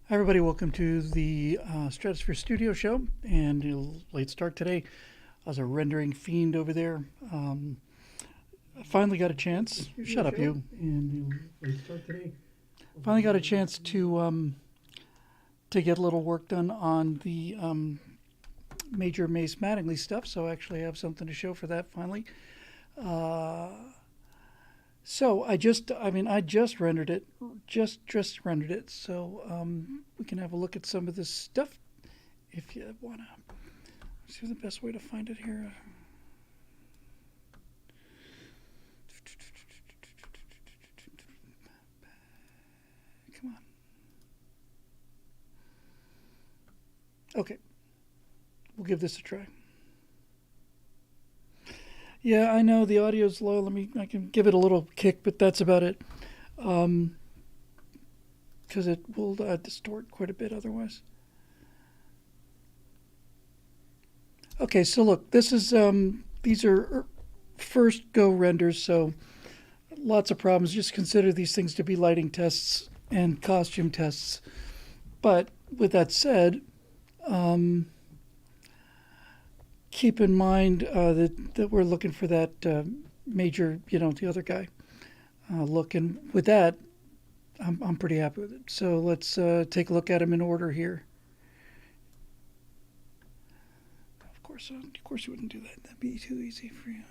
Hi, everybody. Welcome to the Stratosphere Studio Show. And a late start today. I was a rendering fiend over there. I finally got a chance. Shut up, you. And late start today. Finally got a chance to get a little work done on the Major Mace Mattingly stuff. So I actually have something to show for that finally. Uh, So I just rendered it, just rendered it. So we can have a look at some of this stuff if you wanna. See the best way to find it here. Come on. Okay, we'll give this a try. Yeah, I know the audio's low. I can give it a little kick, but that's about it. Um, because it will distort quite a bit otherwise. Okay, so look, these are first go renders, so lots of problems. Just consider these things to be lighting tests and costume tests. But with that said, um, keep in mind that we're looking for that major, the other guy look. And with that, I'm pretty happy with it. So let's take a look at them in order here. Of course, you wouldn't do that. That'd be too easy for you.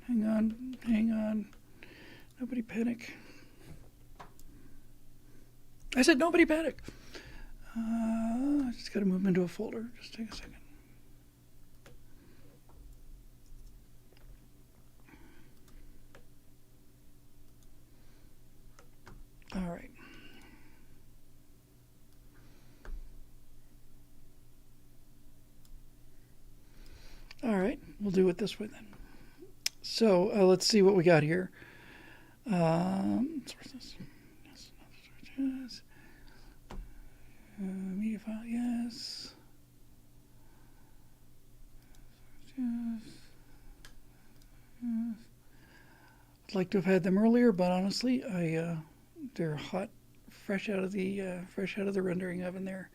Hang on. Nobody panic. I said nobody panic. I just got to move them into a folder. Just take a second. All right. All right, we'll do it this way then. So let's see what we got here. Source this. Yes. Media file, yes. Yes. I'd like to have had them earlier, but honestly, they're hot, fresh out of the rendering oven there.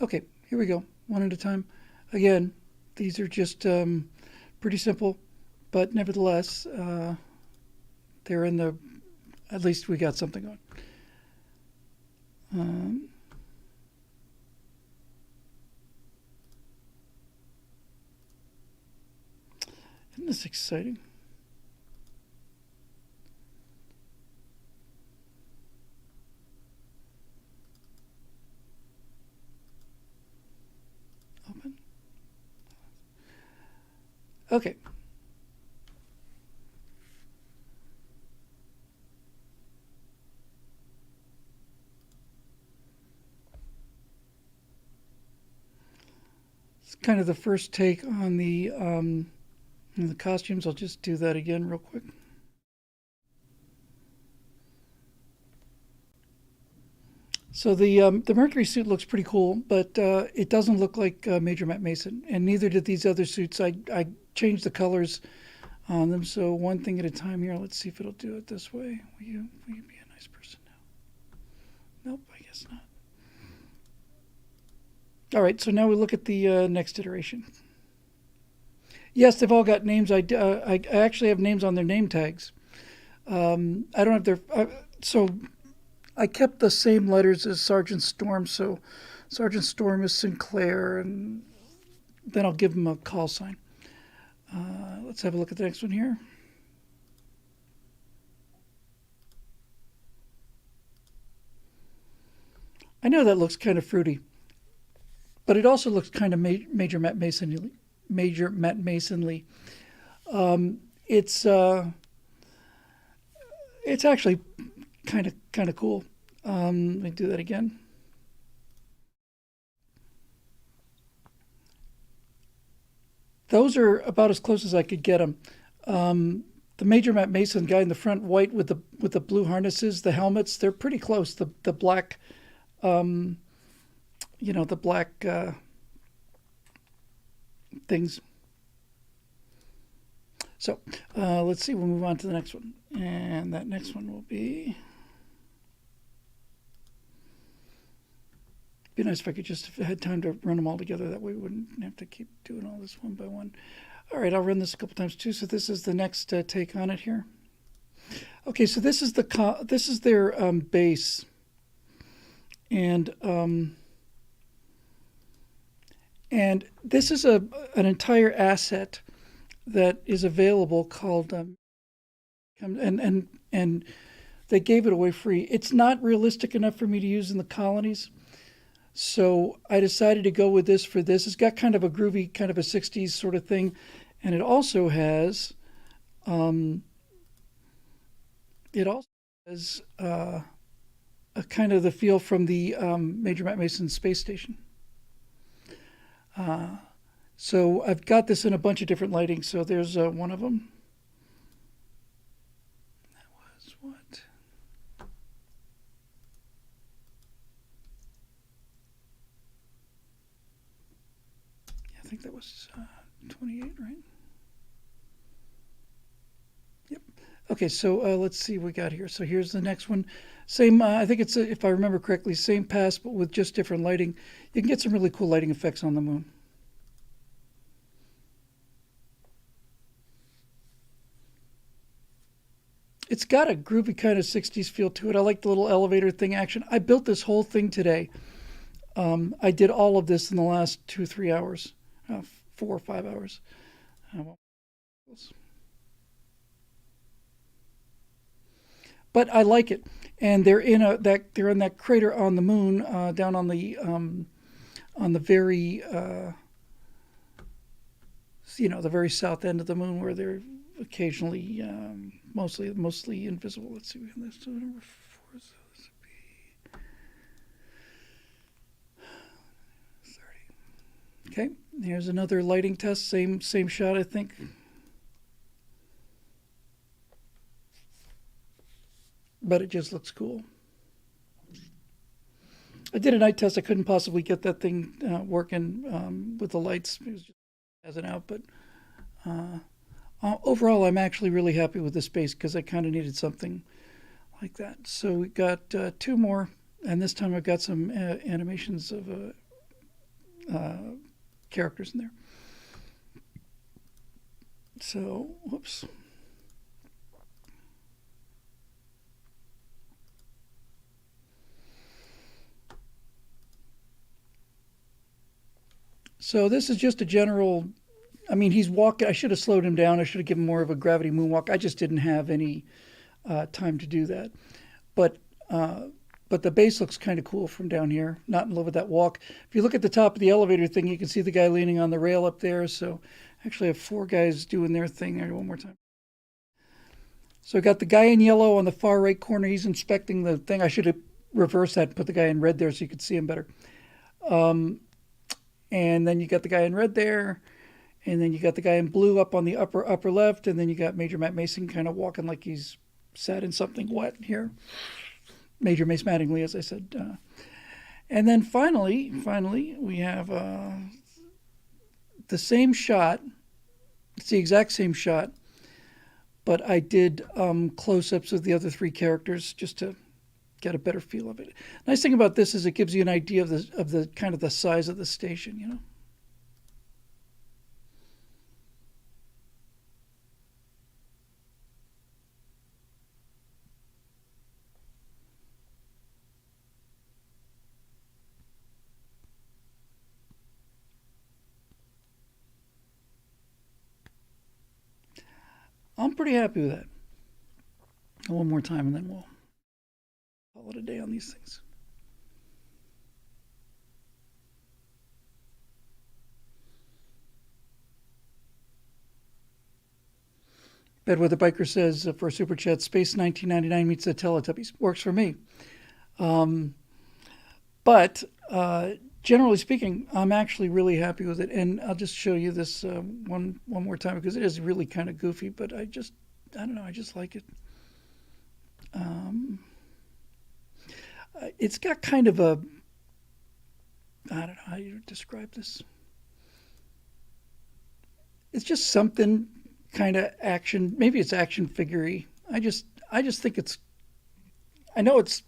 Okay, here we go, one at a time. Again, these are just pretty simple, but nevertheless, they're in the. At least we got something on. Isn't this exciting? Open. Okay. It's kind of the first take on the costumes. I'll just do that again real quick. So the Mercury suit looks pretty cool, but it doesn't look like Major Matt Mason, and neither did these other suits. I changed the colors on them, so one thing at a time here. Let's see if it'll do it this way. Will you be a nice person now? Nope, I guess not. All right, so now we look at the next iteration. Yes, they've all got names. I actually have names on their name tags. I don't have their so I kept the same letters as Sergeant Storm. So Sergeant Storm is Sinclair, and then I'll give him a call sign. Let's have a look at the next one here. I know that looks kind of fruity, but it also looks kind of Major Matt Masonly. Major Matt Masonly. It's it's actually kind of cool. Let me do that again. Those are about as close as I could get them. The Major Matt Mason guy in the front, white with the blue harnesses, the helmets, they're pretty close. The black the black things. So let's see. We'll move on to the next one, and that next one will be. Be nice if I could just have had time to run them all together. That way we wouldn't have to keep doing all this one by one. All right, I'll run this a couple times too. So this is the next take on it here. Okay, so this is their base, and this is an entire asset that is available called and they gave it away free. It's not realistic enough for me to use in the colonies. So I decided to go with this for this. It's got kind of a groovy, kind of a 60s sort of thing. And it also has a kind of the feel from the Major Matt Mason space station. So I've got this in a bunch of different lighting. So there's one of them. That was what? I think that was 28, right? Yep. Okay, so let's see what we got here. So here's the next one. Same, I think it's, if I remember correctly, same pass, but with just different lighting. You can get some really cool lighting effects on the moon. It's got a groovy kind of 60s feel to it. I like the little elevator thing action. I built this whole thing today. I did all of this in the last 2-3 hours. 4 or 5 hours. But I like it, and they're in that crater on the moon, down on the very the very south end of the moon, where they're occasionally mostly invisible. Let's see, this number 4. So this would be 30. Okay, here's another lighting test. Same shot, I think. But it just looks cool. I did a night test. I couldn't possibly get that thing working with the lights. It was just as an out. But overall, I'm actually really happy with this space because I kind of needed something like that. So we got 2 more, and this time I've got some animations of characters in there. So, whoops. So this is just a general. I mean, he's walking. I should have slowed him down. I should have given more of a gravity moonwalk. I just didn't have any time to do that. But the base looks kind of cool from down here. Not in love with that walk. If you look at the top of the elevator thing, you can see the guy leaning on the rail up there. So actually, I have 4 guys doing their thing there. One more time. So I got the guy in yellow on the far right corner. He's inspecting the thing. I should have reversed that and put the guy in red there so you could see him better. And then you got the guy in red there, and then you got the guy in blue up on the upper left, and then you got Major Matt Mason kind of walking like he's sat in something wet here. Major Mace Mattingly, as I said. And then finally, we have the same shot. It's the exact same shot, but I did close-ups of the other 3 characters just to get a better feel of it. Nice thing about this is it gives you an idea of the kind of the size of the station, I'm pretty happy with that. One more time and then we'll call it a day on these things. Bedweather Biker says for a super chat, Space 1999 meets the Teletubbies. Works for me. But generally speaking, I'm actually really happy with it. And I'll just show you this one more time because it is really kind of goofy, but I don't know, I just like it. It's got kind of a I don't know how you describe this. It's just something kind of action. Maybe it's action figure-y. I just think it's. I know it's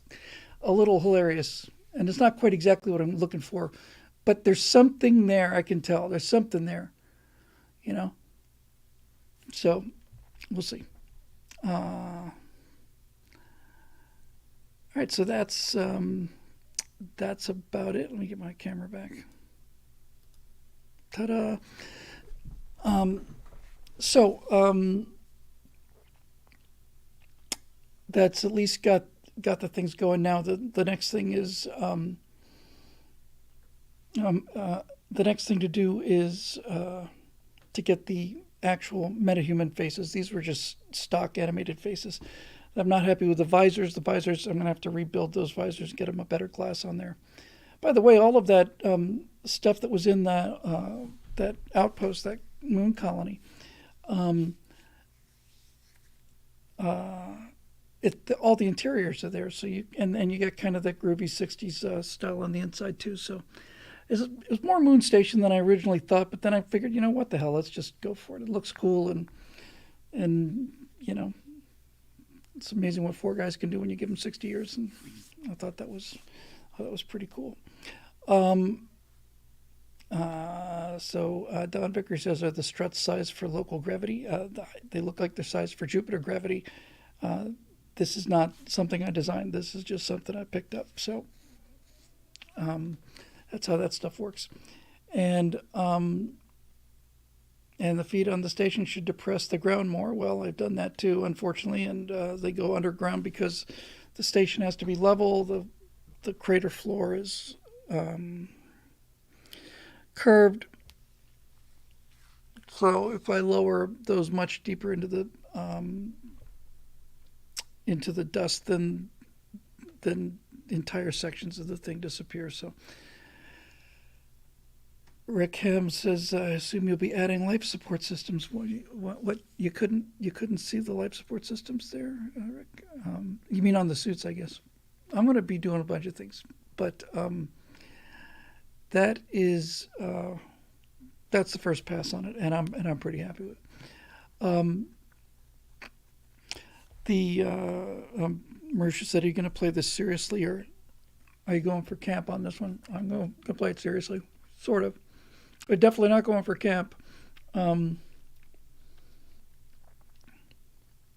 a little hilarious, and it's not quite exactly what I'm looking for, but there's something there. I can tell there's something there. You know. So we'll see. All right, so that's about it. Let me get my camera back. Ta-da! Um, so that's at least got the things going now. The next thing is um, uh, the next thing to do is to get the actual metahuman faces. These were just stock animated faces. I'm not happy with the visors. The visors, I'm going to have to rebuild those visors and get them a better glass on there. By the way, all of that stuff that was in that outpost, that moon colony, um, uh, all the interiors are there. So and you get kind of that groovy '60s style on the inside too. So it was more moon station than I originally thought. But then I figured, what the hell? Let's just go for it. It looks cool, and it's amazing what four guys can do when you give them 60 years. And I thought that was pretty cool. Um, Don Vicker says, are the struts sized for local gravity? They look like they're sized for Jupiter gravity. Uh, this is not something I designed. This is just something I picked up. So um, that's how that stuff works. And and the feet on the station should depress the ground more. Well, I've done that too, unfortunately, and they go underground because the station has to be level. The crater floor is curved. So if I lower those much deeper into the dust, then entire sections of the thing disappear. So Rick Ham says, "I assume you'll be adding life support systems." What you couldn't see the life support systems there, Rick? You mean on the suits, I guess. I'm going to be doing a bunch of things, but that is that's the first pass on it, and I'm pretty happy with it. The Marisha said, "Are you going to play this seriously, or are you going for camp on this one?" I'm going to play it seriously, sort of. But definitely not going for camp. Um,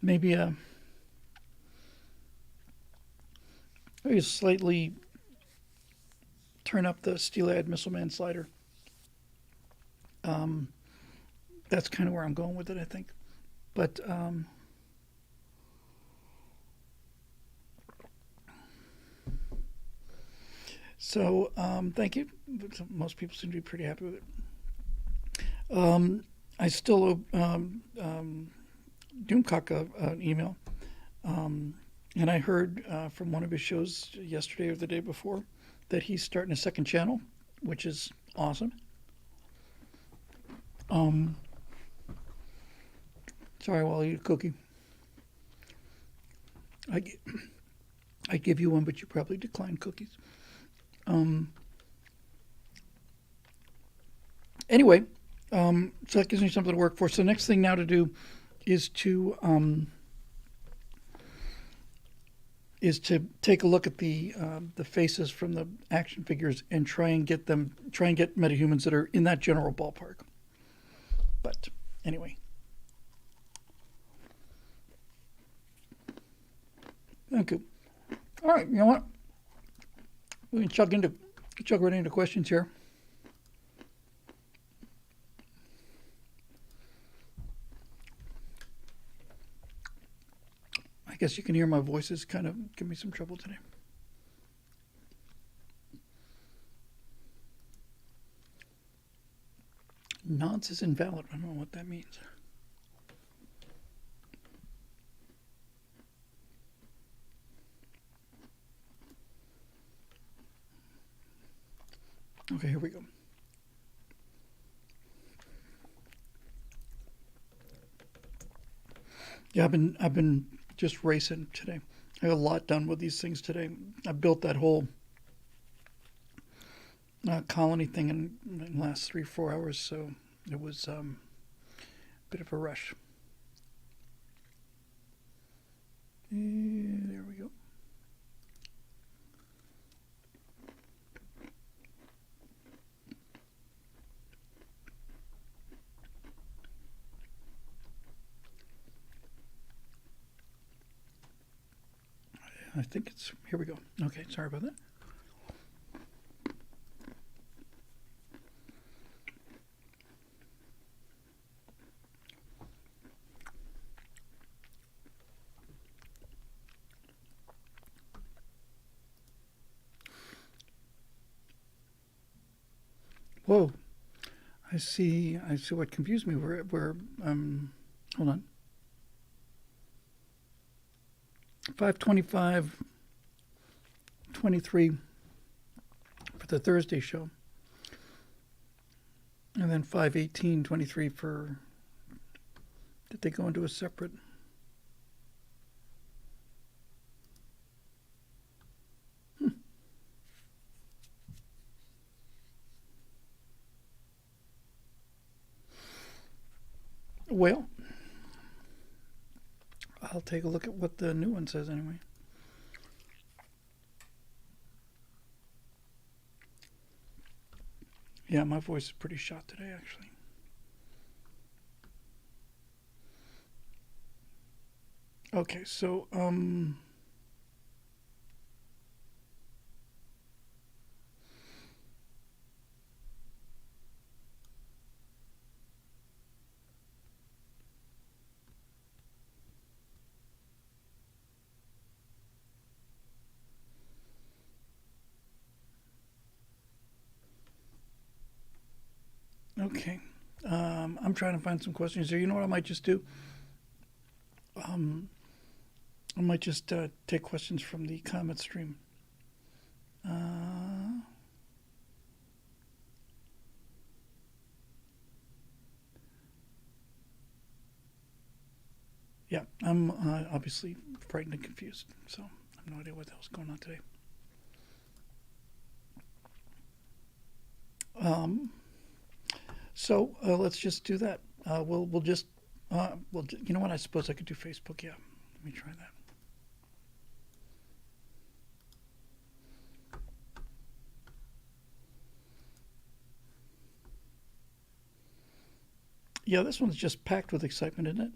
maybe maybe slightly turn up the Steelhead Missile Man slider. Um, that's kind of where I'm going with it, I think. But thank you. Most people seem to be pretty happy with it. I still owe Doomcock an email, and I heard from one of his shows yesterday or the day before that he's starting a second channel, which is awesome. Um, Sorry, while I eat a cookie. I, I give you one, but you probably decline cookies. Um, anyway, so that gives me something to work for. So the next thing now to do is to take a look at the faces from the action figures and try and get metahumans that are in that general ballpark. But anyway, thank you. All right, you know what? We can chug right into questions here. I guess you can hear my voice is kind of giving me some trouble today. Nods is invalid. I don't know what that means. Okay, here we go. Yeah, I've been just racing today. I got a lot done with these things today. I built that whole colony thing in the last 3 or 4 hours, so it was a bit of a rush. There we go. I think it's, here we go. Okay, sorry about that. Whoa, I see what confused me. Hold on. 5:25:23 for the Thursday show, and then 5:18:23 for. Did they go into a separate? Well, I'll take a look at what the new one says anyway. Yeah, my voice is pretty shot today, actually. Okay, so okay. I'm trying to find some questions here. You know what I might just do? I might just take questions from the comment stream. Yeah, I'm obviously frightened and confused, so I have no idea what the hell's going on today. So let's just do that. We'll just you know what? I suppose I could do Facebook. Yeah, let me try that. Yeah, this one's just packed with excitement, isn't it?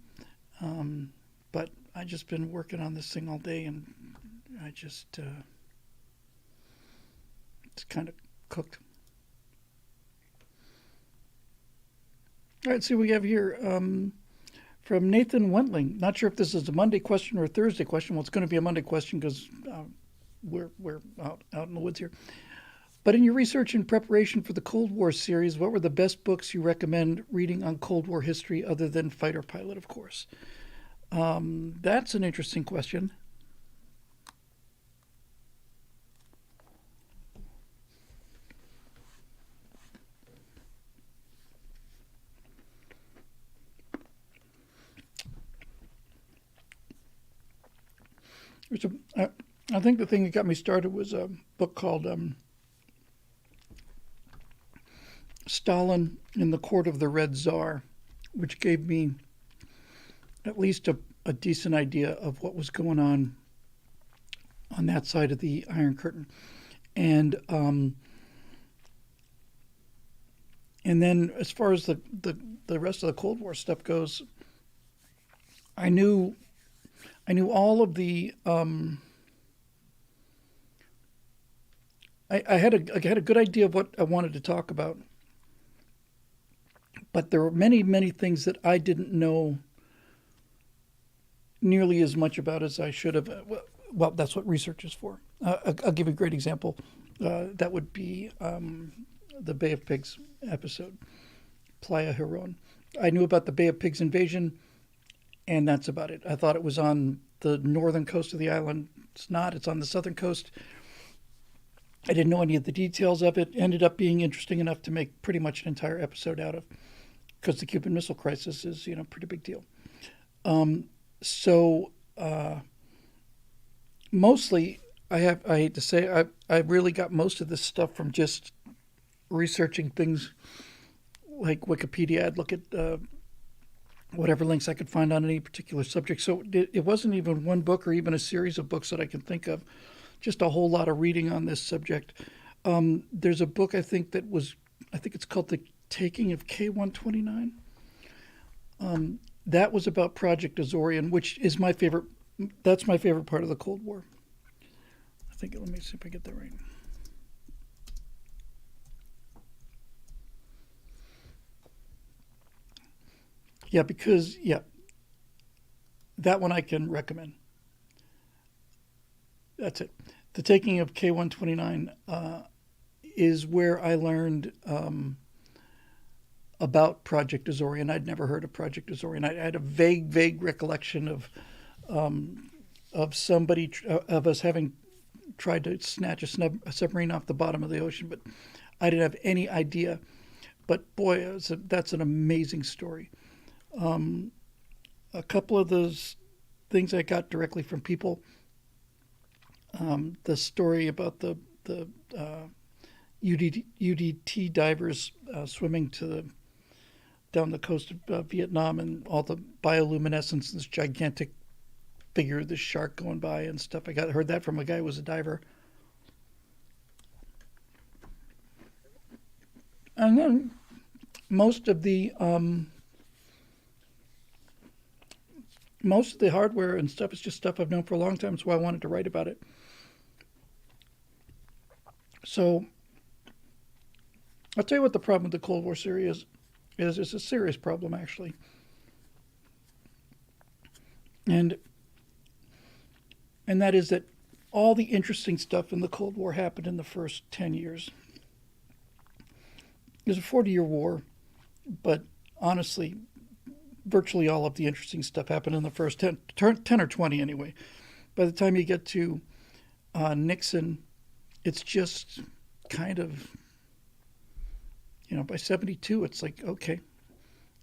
But I just been working on this thing all day, and I just it's kind of cooked. All right, see what we have here from Nathan Wentling. Not sure if this is a Monday question or a Thursday question. Well, it's going to be a Monday question because we're out in the woods here. But in your research and preparation for the Cold War series, what were the best books you recommend reading on Cold War history other than Fighter Pilot, of course? That's an interesting question. I think the thing that got me started was a book called Stalin in the Court of the Red Tsar, which gave me at least a decent idea of what was going on that side of the Iron Curtain. And then as far as the rest of the Cold War stuff goes, I knew all of the I had a good idea of what I wanted to talk about, but there were many things that I didn't know nearly as much about as I should have. Well, that's what research is for. I'll give you a great example. That would be the Bay of Pigs episode, Playa Huron. I knew about the Bay of Pigs invasion, and that's about it. I thought it was on the northern coast of the island. It's not. It's on the southern coast. I didn't know any of the details of it. Ended up being interesting enough to make pretty much an entire episode out of, because the Cuban Missile Crisis is, a pretty big deal. So mostly, I hate to say, I really got most of this stuff from just researching things like Wikipedia. I'd look at whatever links I could find on any particular subject. So it wasn't even one book or even a series of books that I can think of, just a whole lot of reading on this subject. There's a book I think it's called The Taking of K-129. That was about Project Azorian, which is my favorite. That's my favorite part of the Cold War. I think, let me see if I get that right. Yeah, because, yeah, that one I can recommend. That's it. The Taking of K-129 is where I learned about Project Azorian. I'd never heard of Project Azorian. I had a vague recollection of somebody of us having tried to snatch a submarine off the bottom of the ocean, but I didn't have any idea. But boy, that's an amazing story. A couple of those things I got directly from people. The story about the UDT divers swimming down the coast of Vietnam, and all the bioluminescence, this gigantic figure, this shark going by and stuff. Heard that from a guy who was a diver. And then most of the hardware and stuff is just stuff I've known for a long time. That's why I wanted to write about it. So I'll tell you what the problem with the Cold War series is. It's a serious problem, actually. And that is that all the interesting stuff in the Cold War happened in the first 10 years. It was a 40-year war, but honestly, virtually all of the interesting stuff happened in the first 10 or 20 anyway. By the time you get to Nixon, it's just kind of, by 72, it's like, okay,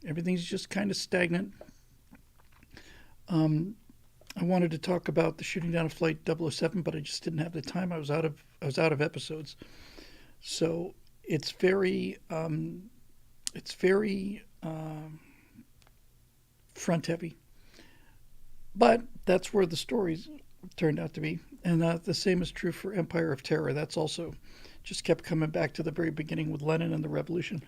everything's just kind of stagnant. I wanted to talk about the shooting down of Flight 007, but I just didn't have the time. I was out of episodes. So it's very front heavy. But that's where the stories turned out to be. And the same is true for Empire of Terror. That's also just kept coming back to the very beginning with Lenin and the revolution.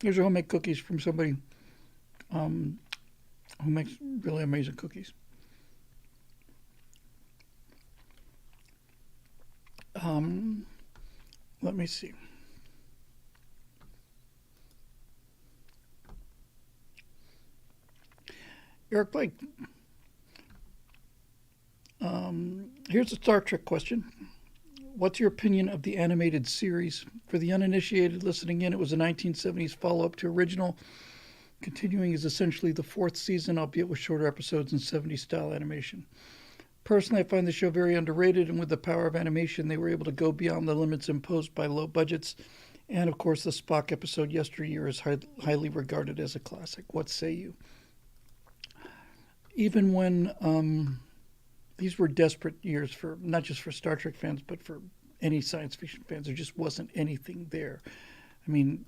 Here's homemade cookies from somebody who makes really amazing cookies. Let me see. Eric Blake. Here's a Star Trek question. What's your opinion of the animated series? For the uninitiated listening in, it was a 1970s follow-up to original. Continuing is essentially the fourth season, albeit with shorter episodes and 70s style animation. Personally, I find the show very underrated, and with the power of animation, they were able to go beyond the limits imposed by low budgets. And of course, the Spock episode Yesteryear is highly regarded as a classic. What say you? Even when these were desperate years for not just for Star Trek fans, but for any science fiction fans, there just wasn't anything there. I mean,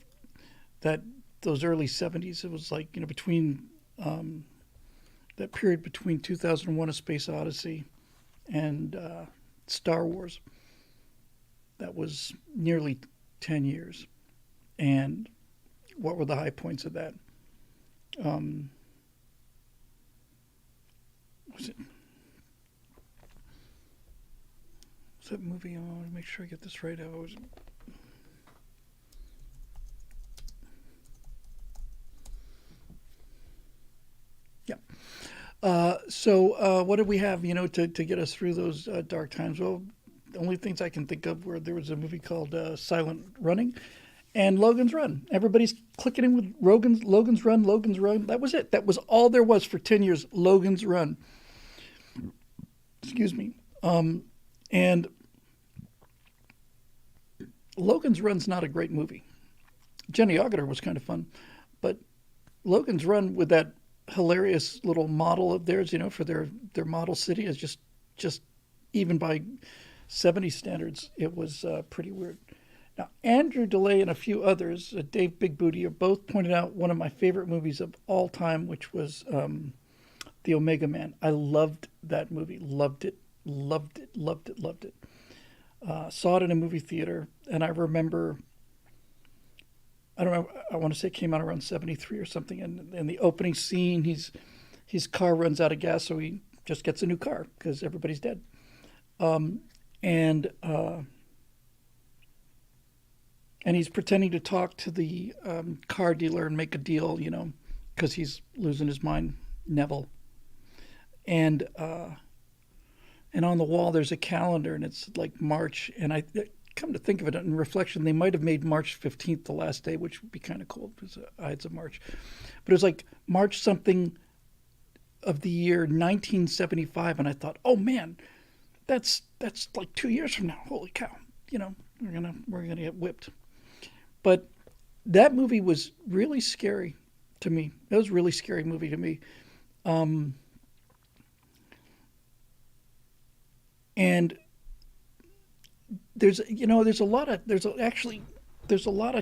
those early 70s, it was like, between that period between 2001: A Space Odyssey and Star Wars, that was nearly 10 years. And what were the high points of that? Was that movie? I want to make sure I get this right. So what did we have, to get us through those dark times? Well, the only things I can think of were there was a movie called Silent Running and Logan's Run. Everybody's clicking in with Logan's Run. That was it. That was all there was for 10 years, Logan's Run. Excuse me. And Logan's Run's not a great movie. Jenny Agutter was kind of fun, but Logan's Run with that hilarious little model of theirs, for their model city is just even by 70 standards, it was pretty weird. Now, Andrew DeLay and a few others, Dave Big Booty, have both pointed out one of my favorite movies of all time, which was The Omega Man. I loved that movie. Loved it. Loved it. Loved it. Loved it. Saw it in a movie theater, and I remember. I don't know. I want to say it came out around '73 or something. And in the opening scene, his car runs out of gas, so he just gets a new car because everybody's dead. And and he's pretending to talk to the car dealer and make a deal, because he's losing his mind, Neville. And on the wall there's a calendar, and it's like March. And I come to think of it, in reflection, they might have made March 15th the last day, which would be kind of cool because Ides of March. But it was like March something of the year 1975, and I thought, oh man, that's like 2 years from now. Holy cow! We're gonna get whipped. But that movie was really scary to me. It was a really scary movie to me. And there's a lot of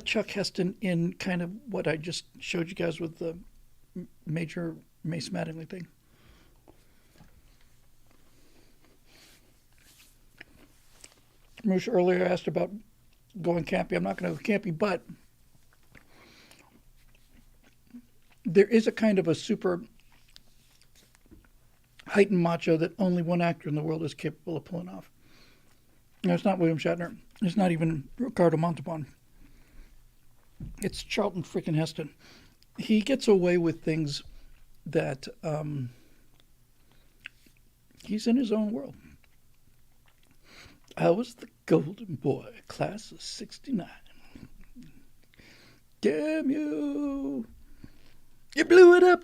Chuck Heston in kind of what I just showed you guys with the Major Mace Mattingly thing. Moosh earlier asked about going campy. I'm not going to go campy, but there is a kind of a super heightened macho that only one actor in the world is capable of pulling off. No, it's not William Shatner. It's not even Ricardo Montalban. It's Charlton freaking Heston. He gets away with things that he's in his own world. I was the golden boy, class of '69. Damn you! You blew it up.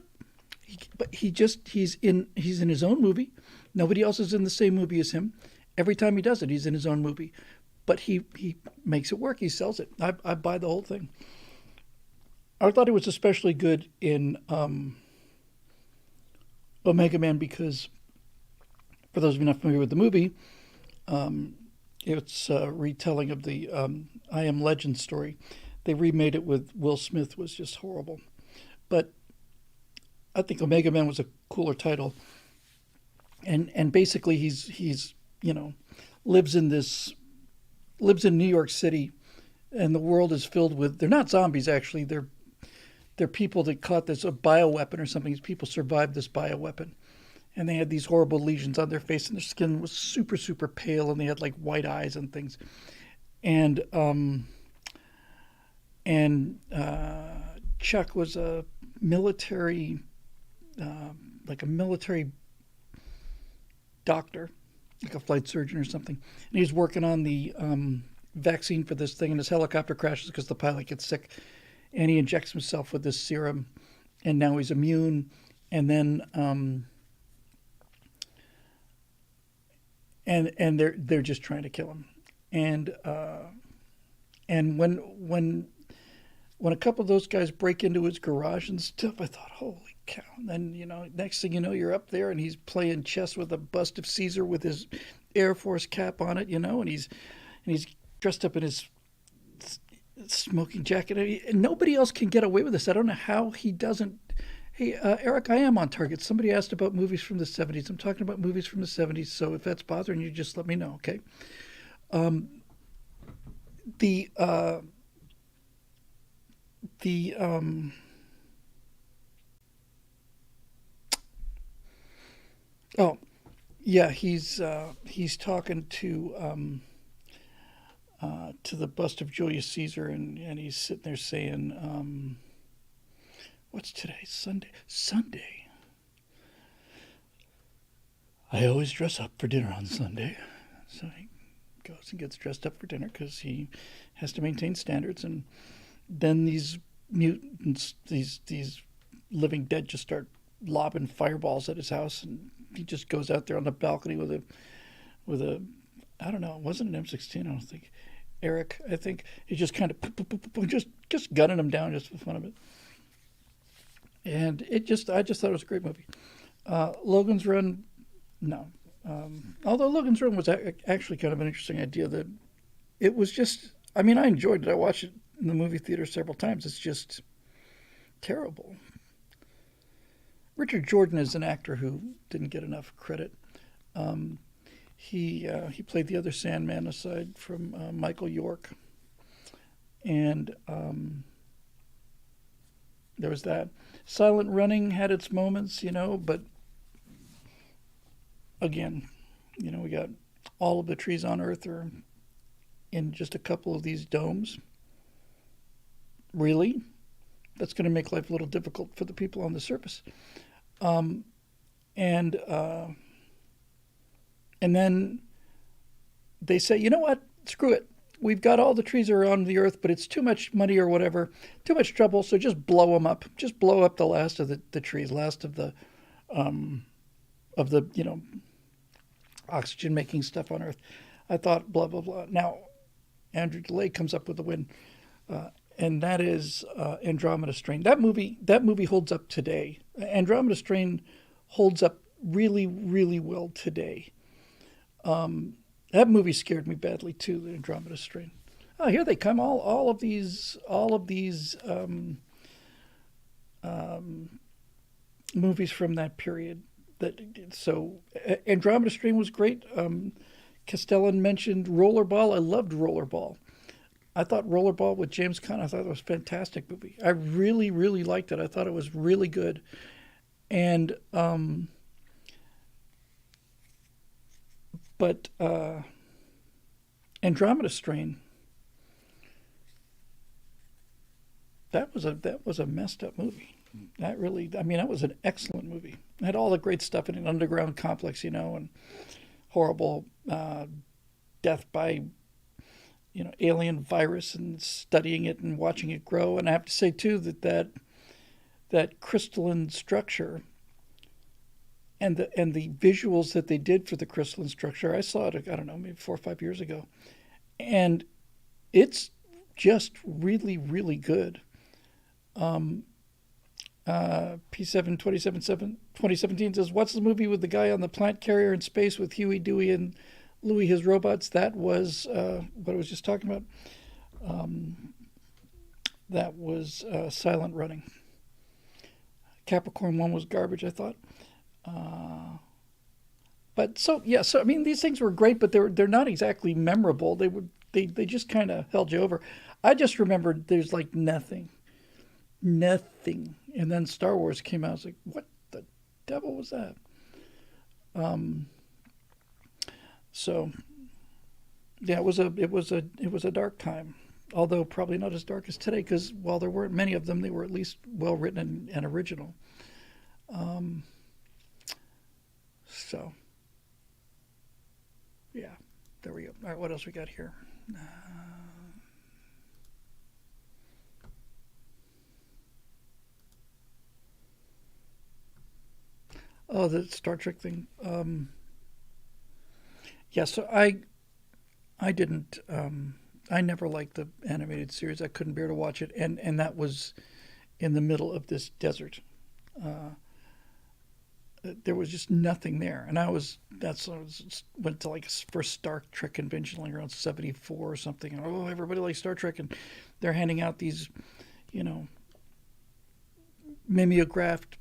He's in his own movie. Nobody else is in the same movie as him. Every time he does it, he's in his own movie. But he makes it work. He sells it. I buy the whole thing. I thought it was especially good in Omega Man because, for those of you not familiar with the movie, it's a retelling of the I Am Legend story. They remade it with Will Smith. Was just horrible. But I think Omega Man was a cooler title. And basically he's lives in New York City, and the world is filled with, they're not zombies actually, they're people that caught this a bioweapon or something. These people survived this bioweapon, and they had these horrible lesions on their face, and their skin was super, super pale, and they had like white eyes and things. And Chuck was a military, doctor, like a flight surgeon or something. And he's working on the vaccine for this thing, and his helicopter crashes because the pilot gets sick, and he injects himself with this serum, and now he's immune. And then and they're just trying to kill him. And when a couple of those guys break into his garage and stuff, I thought, holy cow. And then, next thing you know, you're up there and he's playing chess with a bust of Caesar with his Air Force cap on it, and he's dressed up in his smoking jacket. And nobody else can get away with this. I don't know how he doesn't. Hey, Eric, I am on target. Somebody asked about movies from the 70s. I'm talking about movies from the 70s, so if that's bothering you, just let me know, okay? Oh, yeah, he's talking to the bust of Julius Caesar, and he's sitting there saying, what's today? Sunday. I always dress up for dinner on Sunday. So he goes and gets dressed up for dinner because he has to maintain standards. And then these mutants, these living dead, just start lobbing fireballs at his house, and he just goes out there on the balcony with a I don't know, it wasn't an M16, I don't think. Eric, I think. He just kind of just gunning them down just for fun of it. And I just thought it was a great movie. Logan's Run, no. Although Logan's Run was actually kind of an interesting idea. That it was just, I mean, I enjoyed it. I watched it in the movie theater several times. It's just terrible. Richard Jordan is an actor who didn't get enough credit. Um, he played the other Sandman aside from Michael York, and there was that. Silent Running had its moments, but again, we got all of the trees on Earth are in just a couple of these domes. Really? That's going to make life a little difficult for the people on the surface. Um, and and then they say, you know what? Screw it. We've got all the trees around the Earth, but it's too much money or whatever, too much trouble. So just blow them up. Just blow up the last of the trees, last um, of the oxygen making stuff on Earth. I thought blah blah blah. Now Andrew DeLay comes up with the win, and that is Andromeda Strain. That movie holds up today. Andromeda Strain holds up really really well today. That movie scared me badly too. The Andromeda Strain. Oh, here they come! All of these movies from that period. Andromeda Strain was great. Castellan mentioned Rollerball. I loved Rollerball. I thought Rollerball with James Caan, I thought it was a fantastic movie. I really, really liked it. I thought it was really good. And but Andromeda Strain, that was a messed up movie. That was an excellent movie. It had all the great stuff in an underground complex, and horrible death by alien virus and studying it and watching it grow. And I have to say too that crystalline structure and the visuals that they did for the crystalline structure, I saw it, I don't know, maybe 4 or 5 years ago, and it's just really really good. Um, P7 2017 says, "What's the movie with the guy on the plant carrier in space with Huey, Dewey, and Louie, his robots?" That was what I was just talking about. Um, that was Silent Running. Capricorn 1 was garbage, I thought. Uh, but so yeah, so I mean these things were great, but they're not exactly memorable. They just kind of held you over. I just remembered there's like nothing, and then Star Wars came out. I was like, what the devil was that? Um, so yeah, it was a dark time, although probably not as dark as today because while there weren't many of them, they were at least well written and original. Um, so yeah, there we go. All right, what else we got here? Uh, oh, the Star Trek thing. Yeah, so I didn't. I never liked the animated series. I couldn't bear to watch it, and that was in the middle of this desert. Uh, there was just nothing there, and that's I was, went to like first Star Trek convention like around '74 or something. And, oh, everybody likes Star Trek, and they're handing out these, you know, mimeographed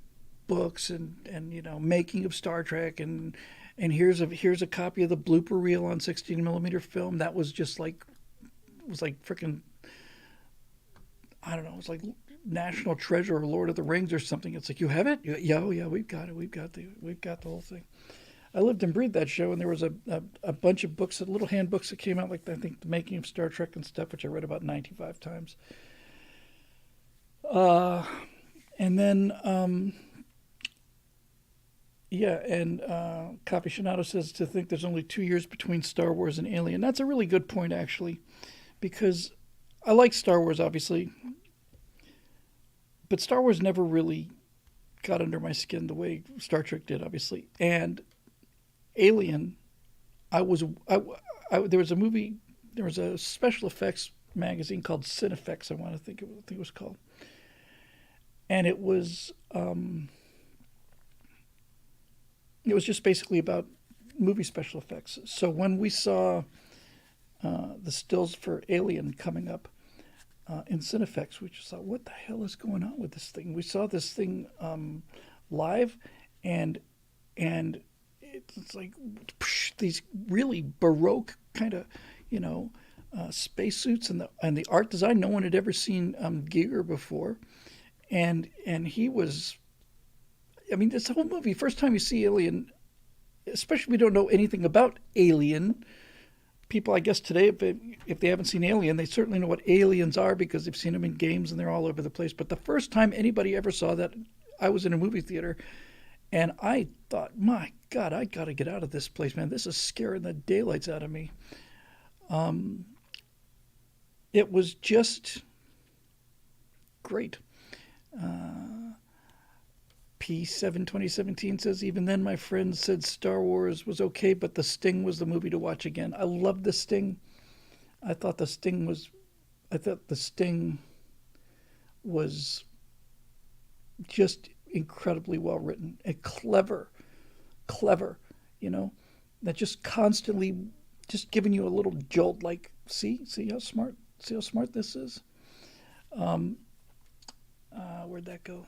books and making of Star Trek and here's a copy of the blooper reel on 16 millimeter film. That was just like it was like freaking, I don't know, it was like National Treasure or Lord of the Rings or something. It's like, you have it? Yeah, oh yeah, we've got it. We've got the whole thing. I lived and breathed that show, and there was a bunch of books, little handbooks that came out, like I think the making of Star Trek and stuff, which I read about 95 times. Uh, and then yeah, and Copy Shinato says to think there's only 2 years between Star Wars and Alien. That's a really good point, actually, because I like Star Wars, obviously, but Star Wars never really got under my skin the way Star Trek did, obviously. And Alien, I was, there was a movie, there was a special effects magazine called Cinefex, I want to think it was called, and it was just basically about movie special effects. So when we saw the stills for Alien coming up in Cinefex, we just thought, what the hell is going on with this thing? We saw this thing live, and and it's like these really baroque kind of, you know, spacesuits, and the art design. No one had ever seen Giger before, and he was. I mean, this whole movie. First time you see Alien, especially if we don't know anything about Alien. People, I guess today, if they haven't seen Alien, they certainly know what aliens are because they've seen them in games and they're all over the place. But the first time anybody ever saw that, I was in a movie theater, and I thought, my God, I got to get out of this place, man. This is scaring the daylights out of me. It was just great. P7 2017 says, even then my friends said Star Wars was okay, but The Sting was the movie to watch again. I loved The Sting. I thought The Sting was just incredibly well written and clever, you know, that just constantly just giving you a little jolt, like, see how smart this is. Where'd that go?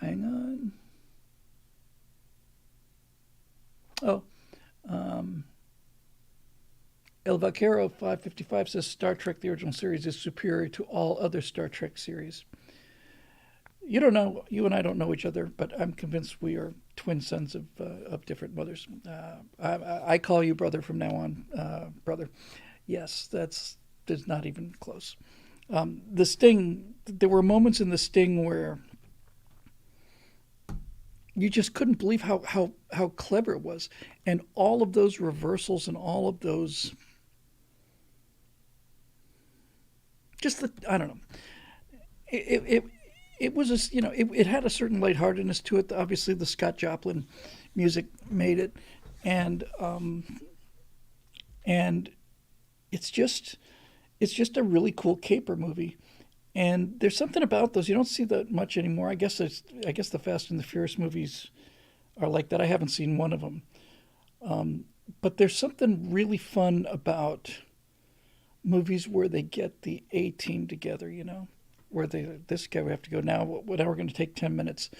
Hang on. Oh, El Vaquero 555 says Star Trek, the original series, is superior to all other Star Trek series. You don't know, you and I don't know each other, but I'm convinced we are twin sons of different mothers. I call you brother from now on, brother. Yes, that's not even close. The Sting, there were moments in The Sting where you just couldn't believe how clever it was, and all of those reversals and all of those, I don't know, it was just, you know, it had a certain lightheartedness to it. Obviously, the Scott Joplin music made it, and it's just a really cool caper movie. And there's something about those you don't see that much anymore. I guess the Fast and the Furious movies are like that. I haven't seen one of them, but there's something really fun about movies where they get the A team together. You know, where this guy, we have to go now. We're going to take 10 minutes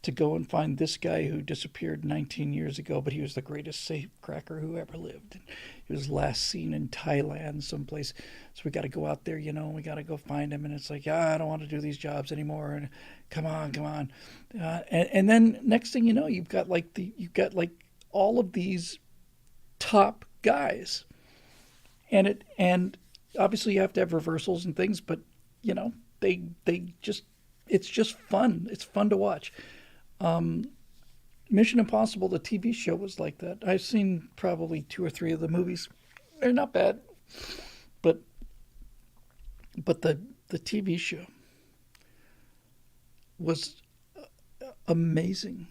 to go and find this guy who disappeared 19 years ago, but he was the greatest safecracker who ever lived. He was last seen in Thailand someplace. So we got to go out there, you know, we got to go find him. And it's like, I don't want to do these jobs anymore. And come on. And then next thing you know, you've got like all of these top guys. And obviously you have to have reversals and things, but you know, it's just fun. It's fun to watch. Mission Impossible, the TV show, was like that. I've seen probably 2 or 3 of the movies. They're not bad, but the TV show was amazing.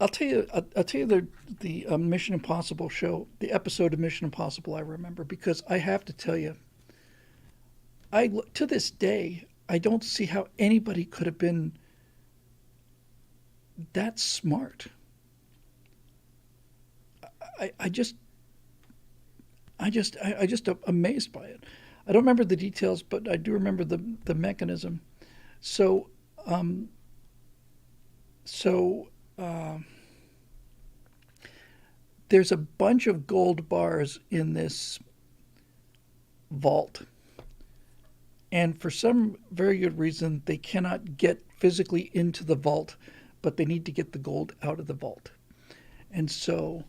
I'll tell you the Mission Impossible show, the episode of Mission Impossible I remember, because I have to tell you, to this day, I don't see how anybody could have been that smart. I just amazed by it. I don't remember the details, but I do remember the mechanism. So there's a bunch of gold bars in this vault. And for some very good reason, they cannot get physically into the vault, but they need to get the gold out of the vault. And so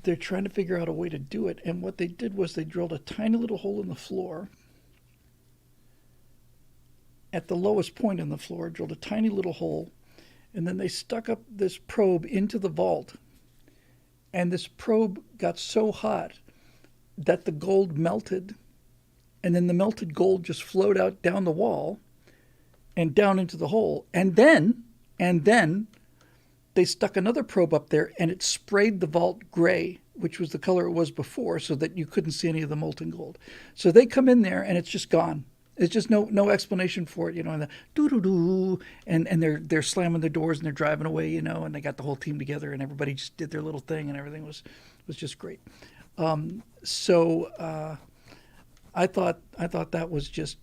they're trying to figure out a way to do it. And what they did was they drilled a tiny little hole in the floor. At the lowest point in the floor, drilled a tiny little hole. And then they stuck up this probe into the vault. And this probe got so hot that the gold melted. And then the melted gold just flowed out down the wall and down into the hole. And then they stuck another probe up there, and it sprayed the vault gray, which was the color it was before, so that you couldn't see any of the molten gold. So they come in there, and it's just gone. It's just no explanation for it, and the doo doo doo, and they're slamming the doors and they're driving away, and they got the whole team together and everybody just did their little thing and everything was just great. So I thought that was just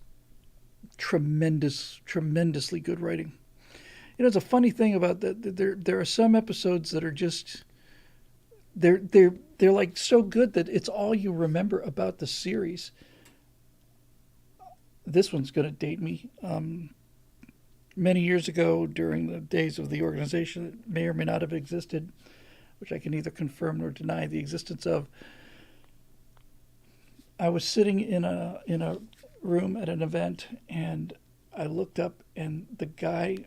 tremendously good writing. It's a funny thing about that. There are some episodes that are just they're like so good that it's all you remember about the series. This one's going to date me. Many years ago, during the days of the organization that may or may not have existed, which I can neither confirm nor deny the existence of, I was sitting in a room at an event, and I looked up, and the guy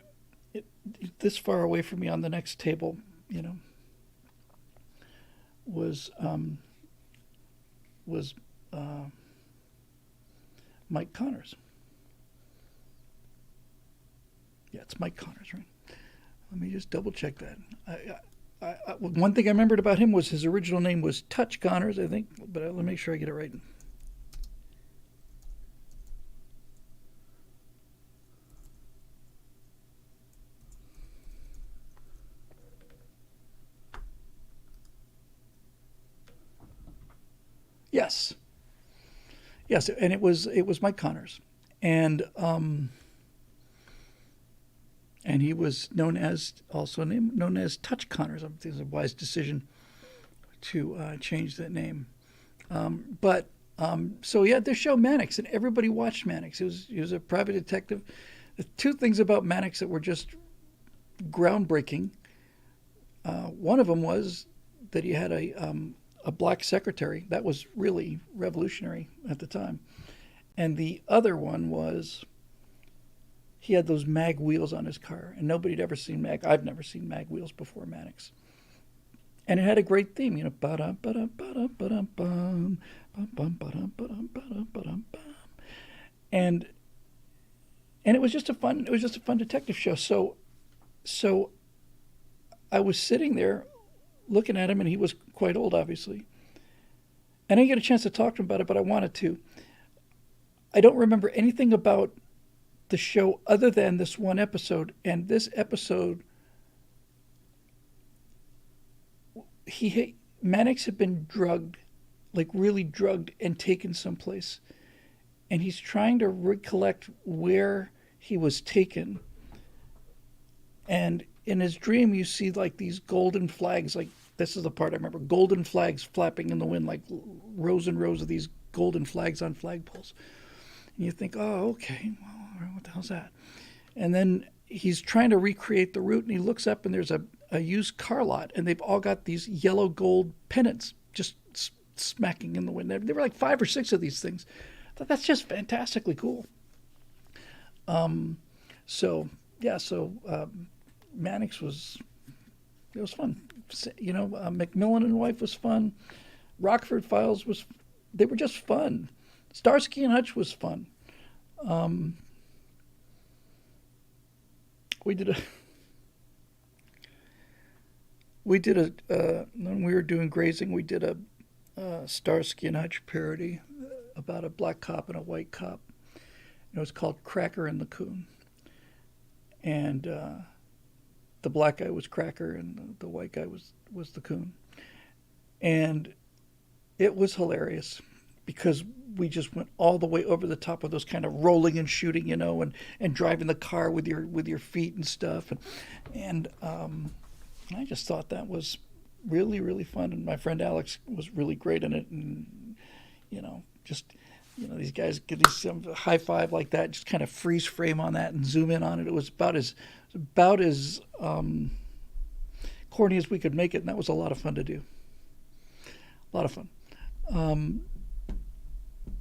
this far away from me on the next table, was Mike Connors. Yeah, it's Mike Connors, right? Let me just double check that. One thing I remembered about him was his original name was Touch Connors, I think, but let me make sure I get it right. Yes, yes, and it was Mike Connors, and he was known as Touch Connors. I think it was a wise decision to change that name. So yeah, the show Mannix, and everybody watched Mannix. He was a private detective. The two things about Mannix that were just groundbreaking. One of them was that he had a black secretary. That was really revolutionary at the time. And the other one was he had those mag wheels on his car, and nobody had ever seen mag. I've never seen mag wheels before Mannix. And it had a great theme, ba-dum, ba-dum, ba-dum, ba-dum, bum, bum, bum, ba-dum, ba-dum, ba-dum, ba-dum, bum. And it was just a fun detective show. So I was sitting there looking at him, and he was quite old, obviously. And I didn't get a chance to talk to him about it, but I wanted to. I don't remember anything about the show other than this one episode. And this episode, Mannix had been drugged, like really drugged, and taken someplace. And he's trying to recollect where he was taken. And in his dream, you see like these golden flags, like this is the part I remember, golden flags flapping in the wind, like rows and rows of these golden flags on flagpoles. And you think, oh, okay, well, what the hell's that? And then he's trying to recreate the route, and he looks up, and there's a used car lot, and they've all got these yellow gold pennants just smacking in the wind. There were like 5 or 6 of these things. I thought that's just fantastically cool. So Mannix was fun. Macmillan and Wife was fun. Rockford Files they were just fun. Starsky and Hutch was fun. We did when we were doing Grazing, we did a Starsky and Hutch parody about a black cop and a white cop. It was called Cracker and the Coon. And the black guy was Cracker, and the white guy was the Coon. And it was hilarious because we just went all the way over the top of those kind of rolling and shooting, and driving the car with your feet and stuff. And I just thought that was really, really fun. And my friend Alex was really great in it. And, these guys get some high five like that, just kind of freeze frame on that and zoom in on it. It was about as corny as we could make it, and that was a lot of fun to do. A lot of fun.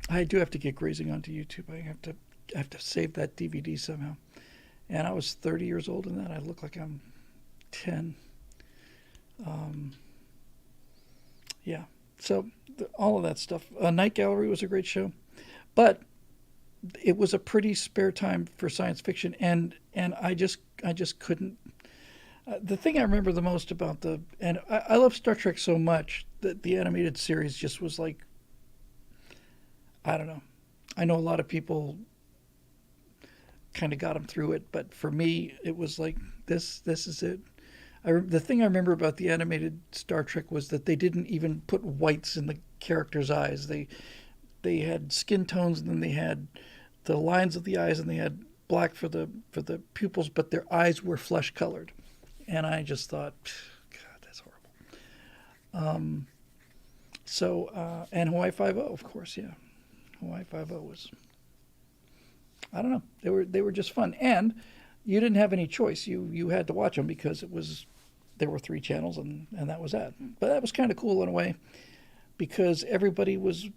I do have to get Grazing onto YouTube. I have to save that DVD somehow. And I was 30 years old in that. I look like I'm 10. Yeah. So all of that stuff. Night Gallery was a great show, but it was a pretty spare time for science fiction, and I just couldn't. The thing I remember the most about I love Star Trek so much that the animated series just was like, I don't know. I know a lot of people kind of got him through it. But for me, it was like this is it. The thing I remember about the animated Star Trek was that they didn't even put whites in the characters' eyes. They had skin tones, and then they had the lines of the eyes, and they had black for the pupils, but their eyes were flesh colored. And I just thought, God, that's horrible. And Hawaii Five O, of course, yeah. Hawaii Five O was, I don't know, they were just fun, and you didn't have any choice. You had to watch them because there were three channels, and that was that. But that was kind of cool in a way, because everybody was,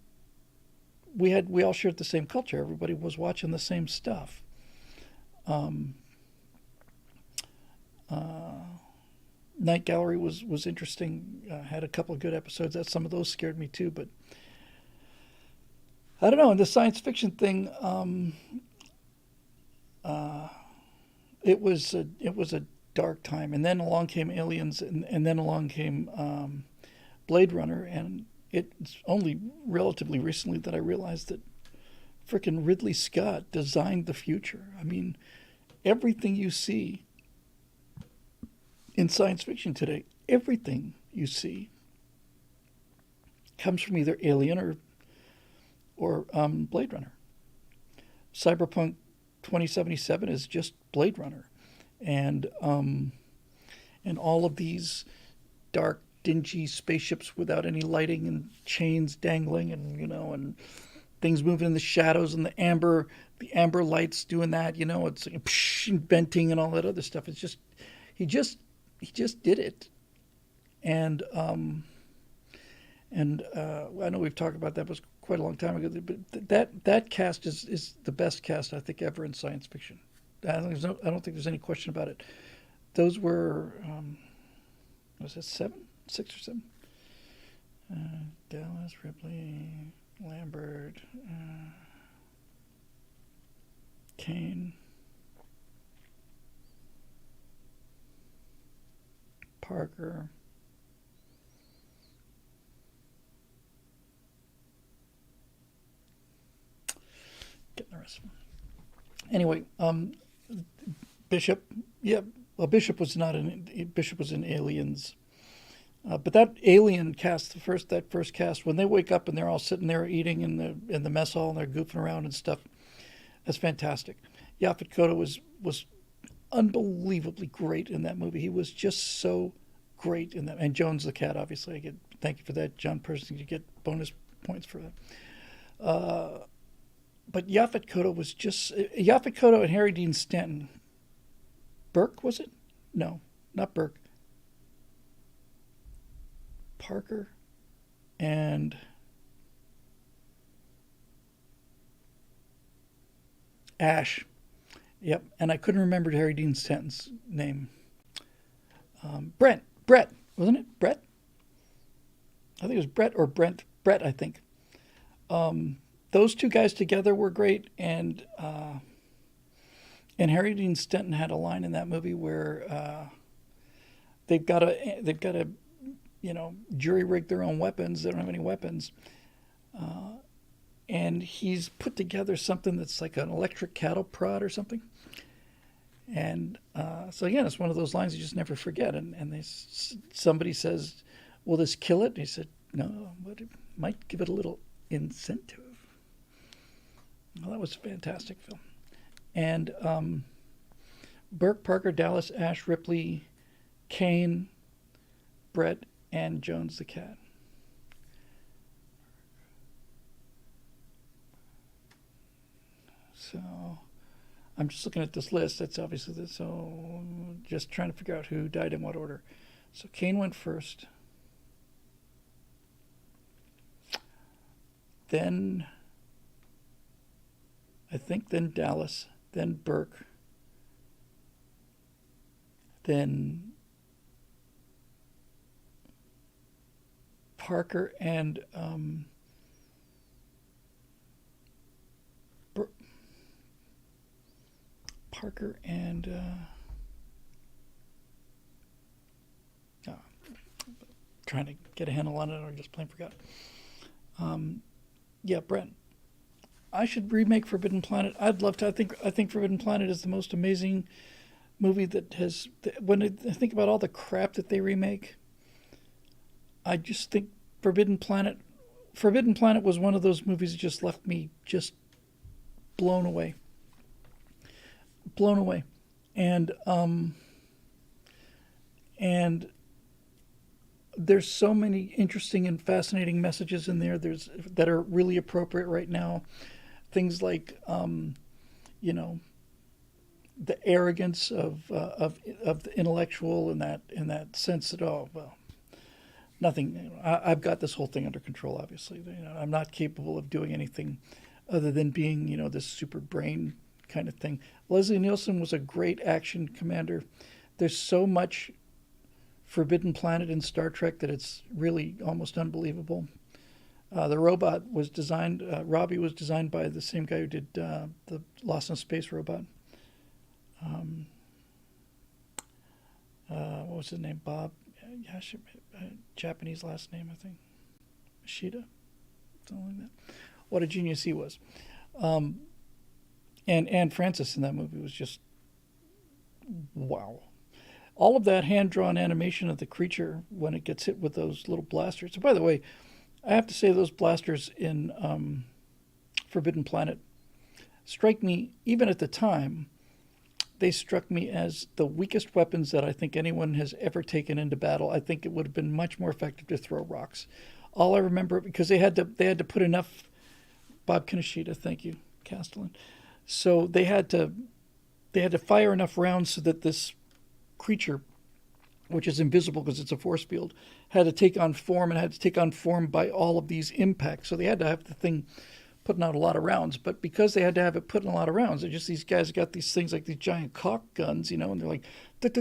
we all shared the same culture. Everybody was watching the same stuff. Night Gallery was interesting. Had a couple of good episodes. Some of those scared me too, but I don't know. In the science fiction thing, it was a dark time, and then along came Aliens, and then along came Blade Runner, and it's only relatively recently that I realized that frickin' Ridley Scott designed the future. I mean, everything you see in science fiction today, everything you see comes from either Alien or Blade Runner. Cyberpunk 2077 is just Blade Runner, and all of these dark, dingy spaceships without any lighting and chains dangling, and things moving in the shadows, and the amber lights doing that. It's like venting and all that other stuff. It's just he just did it, and I know we've talked about that, was quite a long time ago, but that cast is the best cast I think ever in science fiction. I don't think there's any question about it. Those were was it 6 or 7? Dallas, Ripley, Lambert, Kane, Parker, getting the rest of them. Anyway, Bishop, yeah, well, Bishop was in Aliens, but that Alien cast, that first cast, when they wake up and they're all sitting there eating in the mess hall and they're goofing around and stuff, that's fantastic. Yaphet Kotto was unbelievably great in that movie. He was just so great in that. And Jones the cat, obviously. Thank you for that, John Person. You get bonus points for that. But Yaphet Kotto and Harry Dean Stanton. Burke, was it? No, not Burke. Parker and Ash. Yep, and I couldn't remember Harry Dean Stanton's name. Brett, wasn't it? Brett? I think it was Brett or Brent. Brett, I think. Those two guys together were great, and Harry Dean Stanton had a line in that movie where they've got to jury rig their own weapons. They don't have any weapons. And he's put together something that's like an electric cattle prod or something. And so again, it's one of those lines you just never forget. And somebody says, "Will this kill it?" And he said, "No, but it might give it a little incentive." Well, that was a fantastic film. And Burke, Parker, Dallas, Ash, Ripley, Kane, Brett, and Jones the cat. So I'm just looking at this list. That's obviously this. So just trying to figure out who died in what order. So Kane went first. Then Dallas, then Burke, then Parker and trying to get a handle on it, or just plain forgot. Yeah, Brent. I should remake Forbidden Planet. I'd love to. I think Forbidden Planet is the most amazing movie that has. When I think about all the crap that they remake, I just think Forbidden Planet. Forbidden Planet was one of those movies that just left me just blown away, blown away, and and there's so many interesting and fascinating messages in there. There's that are really appropriate right now. Things like, you know, the arrogance of the intellectual in that sense that, oh well, nothing. I've got this whole thing under control. Obviously, I'm not capable of doing anything other than being this super brain kind of thing. Leslie Nielsen was a great action commander. There's so much Forbidden Planet in Star Trek that it's really almost unbelievable. The robot was designed. Robbie was designed by the same guy who did the Lost in Space robot. What was his name? Bob. Japanese last name, I think. Ishida, something like that. What a genius he was. And Anne Francis in that movie was just wow. All of that hand-drawn animation of the creature when it gets hit with those little blasters. So, by the way, I have to say those blasters in Forbidden Planet strike me, even at the time, they struck me as the weakest weapons that I think anyone has ever taken into battle. I think it would have been much more effective to throw rocks. All I remember, because they had to put enough. Bob Kaneshita, thank you, Castellan. So they had to fire enough rounds so that this creature, which is invisible because it's a force field, had to take on form and had to take on form by all of these impacts. So they had to have the thing putting out a lot of rounds. But because they had to have it putting a lot of rounds, they're just these guys got these things like these giant caulk guns, and they're like. It's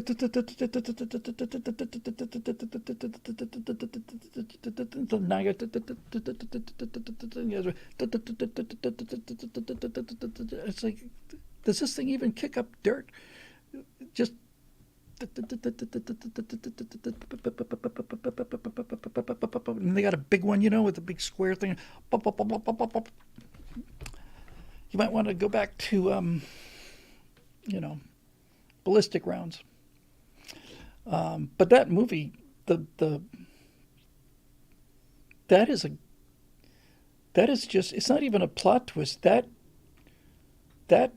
like, does this thing even kick up dirt? Just and they got a big one, with a big square thing. You might want to go back to, ballistic rounds. But that movie, that is just, it's not even a plot twist. That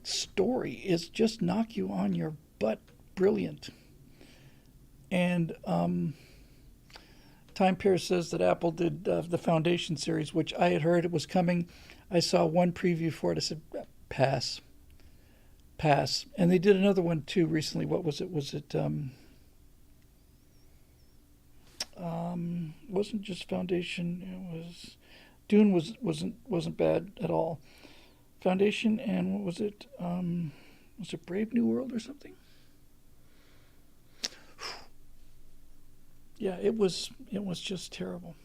story is just knock you on your butt brilliant. And Time Pierce says that Apple did the Foundation series, which I had heard it was coming. I saw one preview for it. I said, pass. And they did another one too recently. What was it? Wasn't just Foundation. It was Dune. Wasn't bad at all. Foundation, and what was it? Was it Brave New World or something? Yeah, it was just terrible.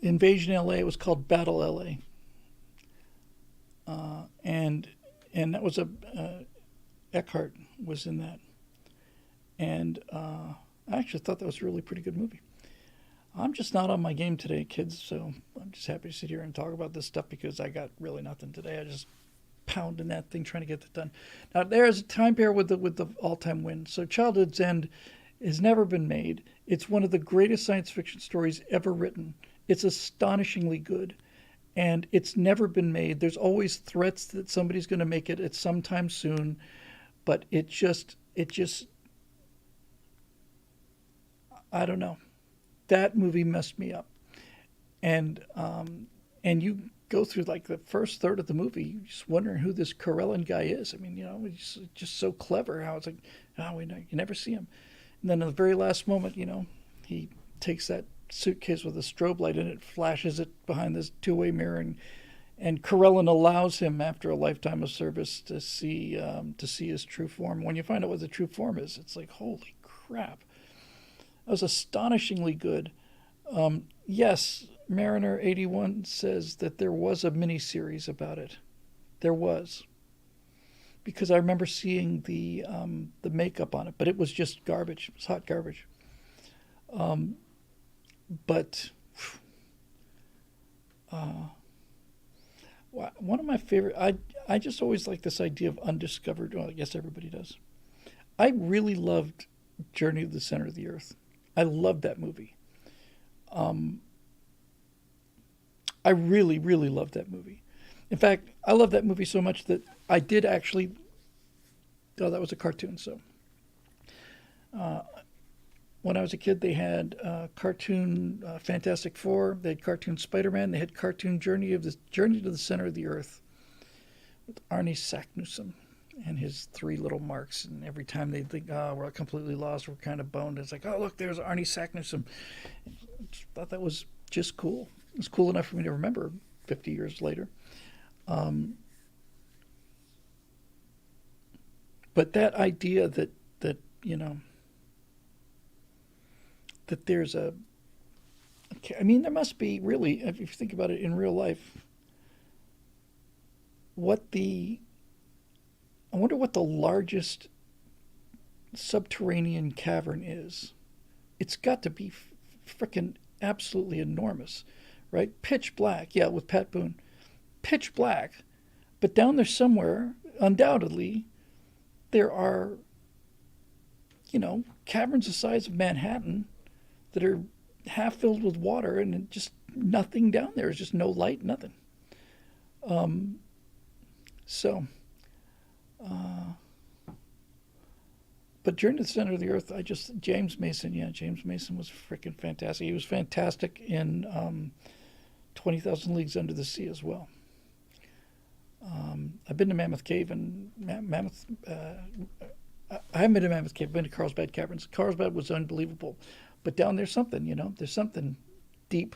Invasion LA, it was called Battle LA. And that was Eckhart was in that. And I actually thought that was a really pretty good movie. I'm just not on my game today, kids, so I'm just happy to sit here and talk about this stuff because I got really nothing today. I just pounding that thing trying to get it done. Now there's a time pair with the all-time win. So Childhood's End has never been made. It's one of the greatest science fiction stories ever written. It's astonishingly good, and it's never been made. There's always threats that somebody's going to make it at some time soon, but it just I don't know. That movie messed me up, and you go through like the first third of the movie, you're just wondering who this Corellan guy is. I mean, he's just so clever. How it's like, oh, you never see him, and then in the very last moment, he takes that suitcase with a strobe light in it, flashes it behind this two-way mirror, and Corellan allows him, after a lifetime of service, to see his true form. When you find out what the true form is, it's like, holy crap. That was astonishingly good. Yes, Mariner 81 says that there was a mini-series about it. There was. Because I remember seeing the makeup on it, but it was just garbage. It was hot garbage. But one of my favorite, I just always like this idea of undiscovered. Well, I guess everybody does. I really loved Journey to the Center of the Earth. I loved that movie. I really, really loved that movie. In fact, I love that movie so much that I did actually. Oh, that was a cartoon. So when I was a kid, they had cartoon Fantastic Four. They had cartoon Spider-Man. They had cartoon Journey to the Center of the Earth with Arnie Sacknussemm and his three little marks. And every time they think, "Oh, we're completely lost. We're kind of boned," it's like, "Oh, look, there's Arnie Sacknussemm." I thought that was just cool. It was cool enough for me to remember 50 years later. But that idea that you know that there's a, I mean, there must be really, if you think about it in real life, what the, I wonder what the largest subterranean cavern is. It's got to be freaking absolutely enormous, right? Pitch black, yeah, with Pat Boone. Pitch black. But down there somewhere, undoubtedly, there are, caverns the size of Manhattan that are half filled with water and just nothing down there. There's just no light, nothing. So, but Journey to the Center of the Earth, James Mason, yeah, James Mason was freaking fantastic. He was fantastic in 20,000 Leagues Under the Sea as well. I've been to Mammoth Cave and Mammoth. I haven't been to Mammoth Cave. I've been to Carlsbad Caverns. Carlsbad was unbelievable, but down there's something. There's something deep.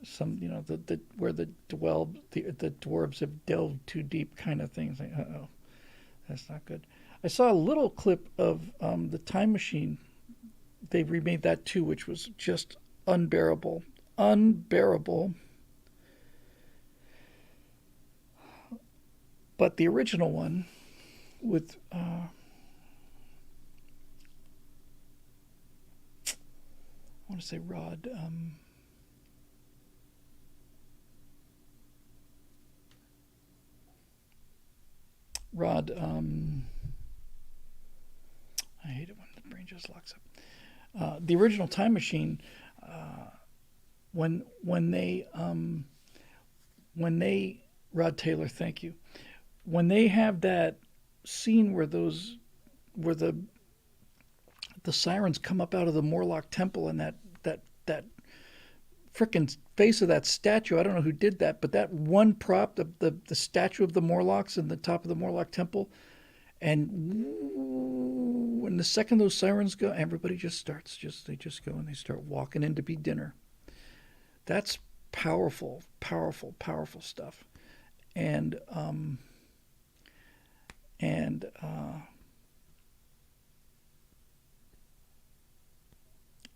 The where the dwarves have delved too deep, kind of things. Like, oh, that's not good. I saw a little clip of the Time Machine. They remade that too, which was just unbearable, unbearable. But the original one with I want to say Rod. Rod. I hate it when the brain just locks up. The original Time Machine. When they Rod Taylor, thank you. When they have that scene where the sirens come up out of the Morlock temple and that frickin' face of that statue. I don't know who did that, but that one prop, the statue of the Morlocks in the top of the Morlock temple, and when the second those sirens go, everybody they just go and they start walking in to be dinner. That's powerful, powerful, powerful stuff. And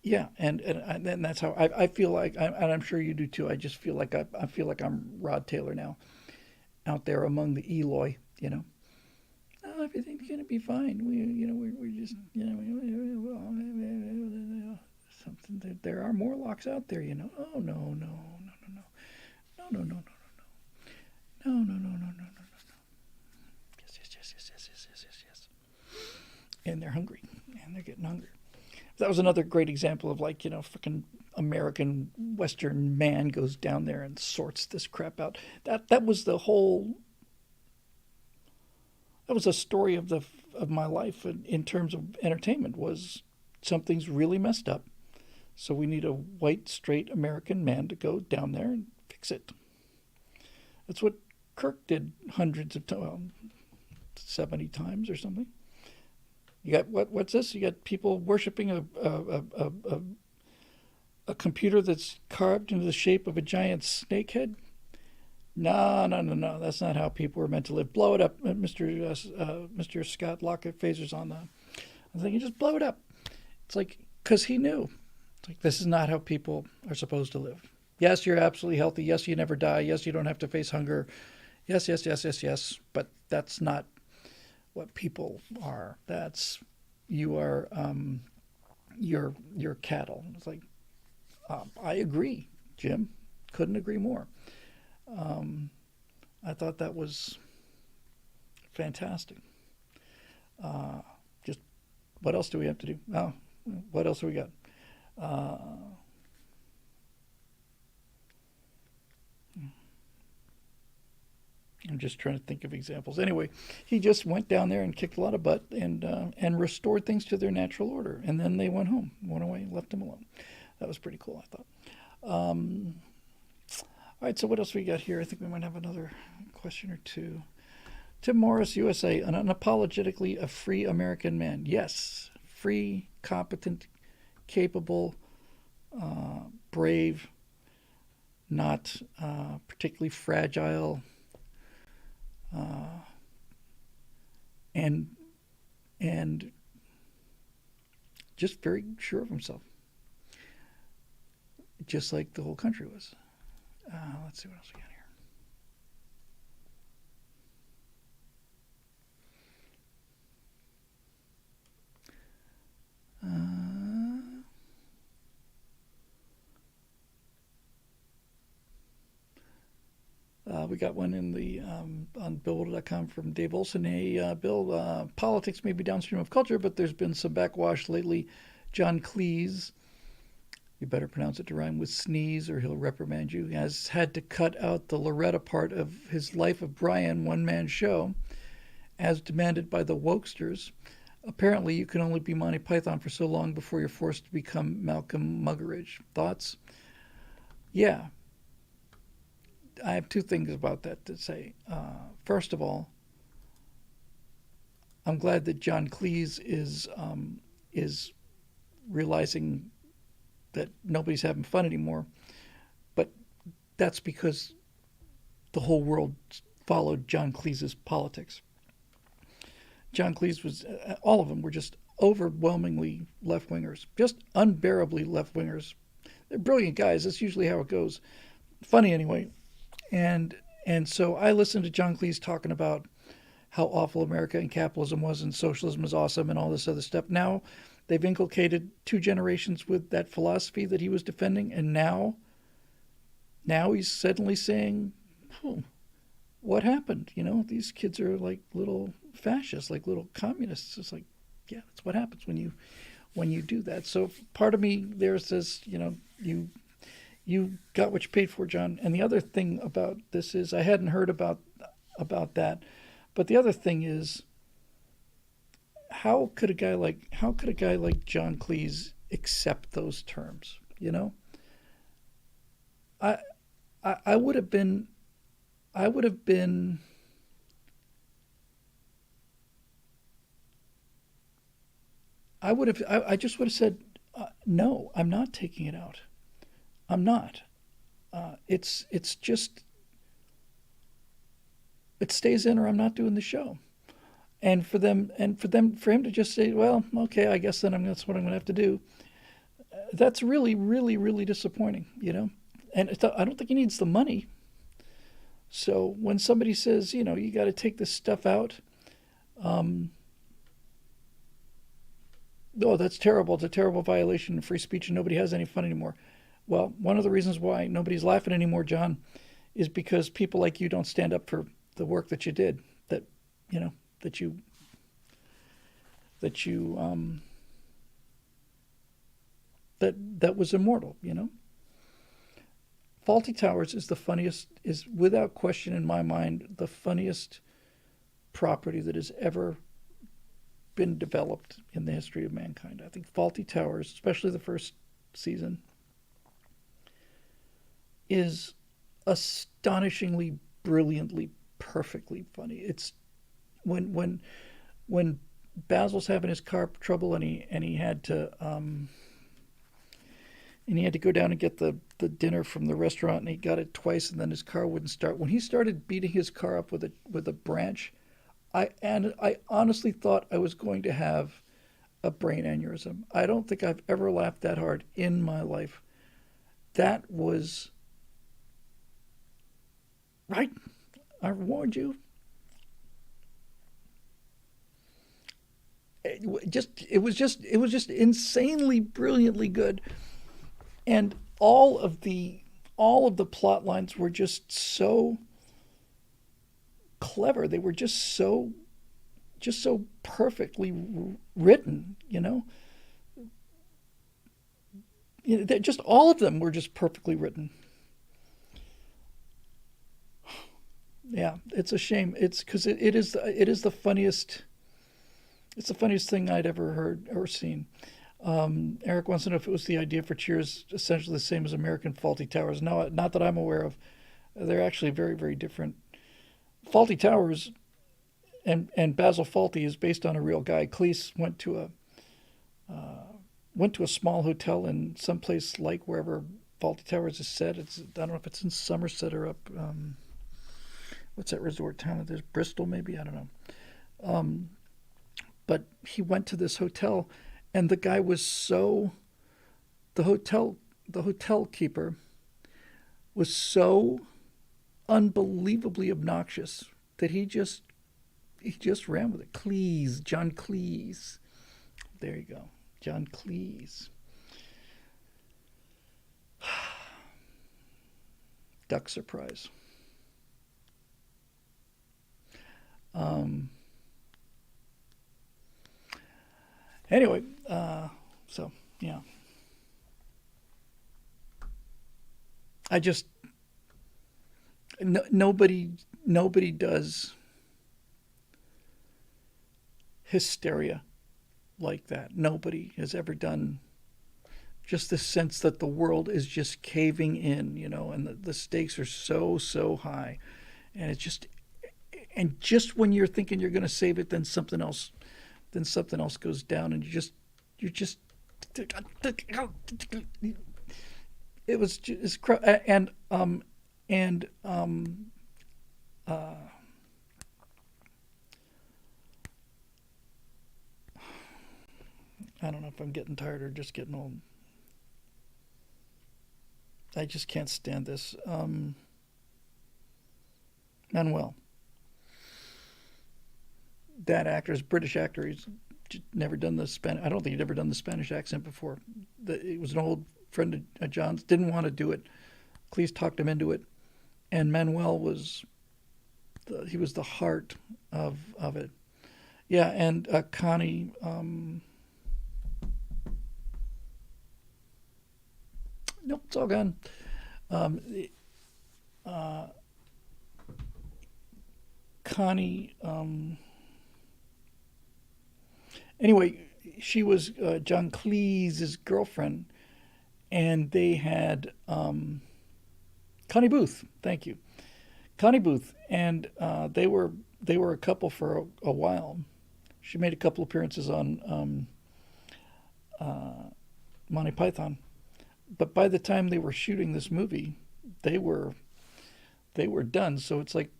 yeah, and that's how I feel like, and I'm sure you do too. I just feel like I feel like I'm Rod Taylor now, out there among the Eloi. Oh, everything's gonna be fine. We're just something. There are Morlocks out there. Oh no, no, no, no, no, no, no, no, no, no, no, no, no, no, no, no, no. Yes, yes, yes, yes, yes, yes, yes, yes, yes. And they're hungry, and they're getting hungry. That was another great example of freaking American Western man goes down there and sorts this crap out. That was the whole. That was a story of my life in terms of entertainment. Was something's really messed up, so we need a white straight American man to go down there and fix it. That's what Kirk did hundreds of times, well, 70 times or something. You got what's this? You got people worshiping a computer that's carved into the shape of a giant snake head. No, no, no, no. That's not how people were meant to live. Blow it up, Mr. Scott Lockett Phasers on the. I'm thinking, just blow it up. It's like, because he knew. It's like, this is not how people are supposed to live. Yes, you're absolutely healthy. Yes, you never die. Yes, you don't have to face hunger. Yes, yes, yes, yes, yes. But that's not what people are. You are your cattle. It's like, I agree, Jim. Couldn't agree more. Um, I thought that was fantastic. Uh, just what else do we have to do? Oh, what else have we got? Uh, I'm just trying to think of examples. Anyway, he just went down there and kicked a lot of butt and restored things to their natural order. And then they went home, went away, left him alone. That was pretty cool, I thought. Um, all right, so what else we got here? I think we might have another question or two. Tim Morris, USA, an unapologetically a free American man. Yes, free, competent, capable, brave, not particularly fragile, and and just very sure of himself, just like the whole country was. Let's see what else we got here. We got one in the on Bill.com from Dave Olson. Hey, Bill, politics may be downstream of culture, but there's been some backwash lately. John Cleese, you better pronounce it to rhyme with sneeze or he'll reprimand you, has had to cut out the Loretta part of his Life of Brian one-man show, as demanded by the wokesters. Apparently, you can only be Monty Python for so long before you're forced to become Malcolm Muggeridge. Thoughts? Yeah, I have two things about that to say. First of all, I'm glad that John Cleese is realizing that nobody's having fun anymore, but that's because the whole world followed John Cleese's politics. John Cleese was, all of them were just overwhelmingly left wingers, just unbearably left wingers. They're brilliant guys. That's usually how it goes. Funny anyway. And and so I listened to John Cleese talking about how awful America and capitalism was and socialism is awesome and all this other stuff. Now they've inculcated two generations with that philosophy that he was defending, and now he's suddenly saying, oh, what happened? These kids are like little fascists, like little communists. It's like, yeah, that's what happens when you do that. So part of me there says, you got what you paid for, John. And the other thing about this is I hadn't heard about that, but the other thing is how could a guy like John Cleese accept those terms? I I would have been I would have been I just would have said, no, I'm not taking it out. I'm not. It's just it stays in or I'm not doing the show. For him to just say, well, okay, I guess then that's what I'm going to have to do. That's really, really, really disappointing. And I don't think he needs the money. So when somebody says, you got to take this stuff out, um, oh, that's terrible. It's a terrible violation of free speech and nobody has any fun anymore. Well, one of the reasons why nobody's laughing anymore, John, is because people like you don't stand up for the work that you did, that you know that you that you that was immortal. Faulty Towers is without question in my mind the funniest property that has ever been developed in the history of mankind. I think Faulty Towers, especially the first season, is astonishingly, brilliantly, perfectly funny. It's when Basil's having his car trouble and he had to go down and get the dinner from the restaurant and he got it twice and then his car wouldn't start. When he started beating his car up with a branch, I honestly thought I was going to have a brain aneurysm. I don't think I've ever laughed that hard in my life. That was right. I warned you. it was just insanely brilliantly good, and all of the plot lines were just so clever. They were just so perfectly written. Just all of them were just perfectly written. Yeah, it's a shame. It's because it is the funniest. It's the funniest thing I'd ever heard or seen. Eric wants to know if it was the idea for Cheers essentially the same as American Faulty Towers. No, not that I'm aware of. They're actually very, very different. Faulty Towers and Basil Fawlty is based on a real guy. Cleese went to a small hotel in someplace like wherever Faulty Towers is set. I don't know if it's in Somerset or up. What's that resort town? There's Bristol, maybe, I don't know. But he went to this hotel, and the guy was so the hotel keeper was so unbelievably obnoxious that he just ran with it. Cleese, John Cleese. There you go, John Cleese. Duck surprise. Um, anyway, so yeah, I just nobody does hysteria like that. Nobody has ever done just the sense that the world is just caving in, and the stakes are so high, and just when you're thinking you're going to save it, then something else goes down, and you just it was just and uh I don't know if I'm getting tired or just getting old. I just can't stand this. Manuel, that actor is a British actor. He's never done the Spanish. I don't think he'd ever done the Spanish accent before. It was an old friend of John's. Didn't want to do it. Cleese talked him into it, and Manuel he was the heart of it. Yeah, and Connie. Nope, it's all gone. Um, uh, Connie. Anyway, she was John Cleese's girlfriend, and they had Connie Booth. Thank you, Connie Booth, and they were a couple for a while. She made a couple appearances on Monty Python, but by the time they were shooting this movie, they were they were done. So it's like,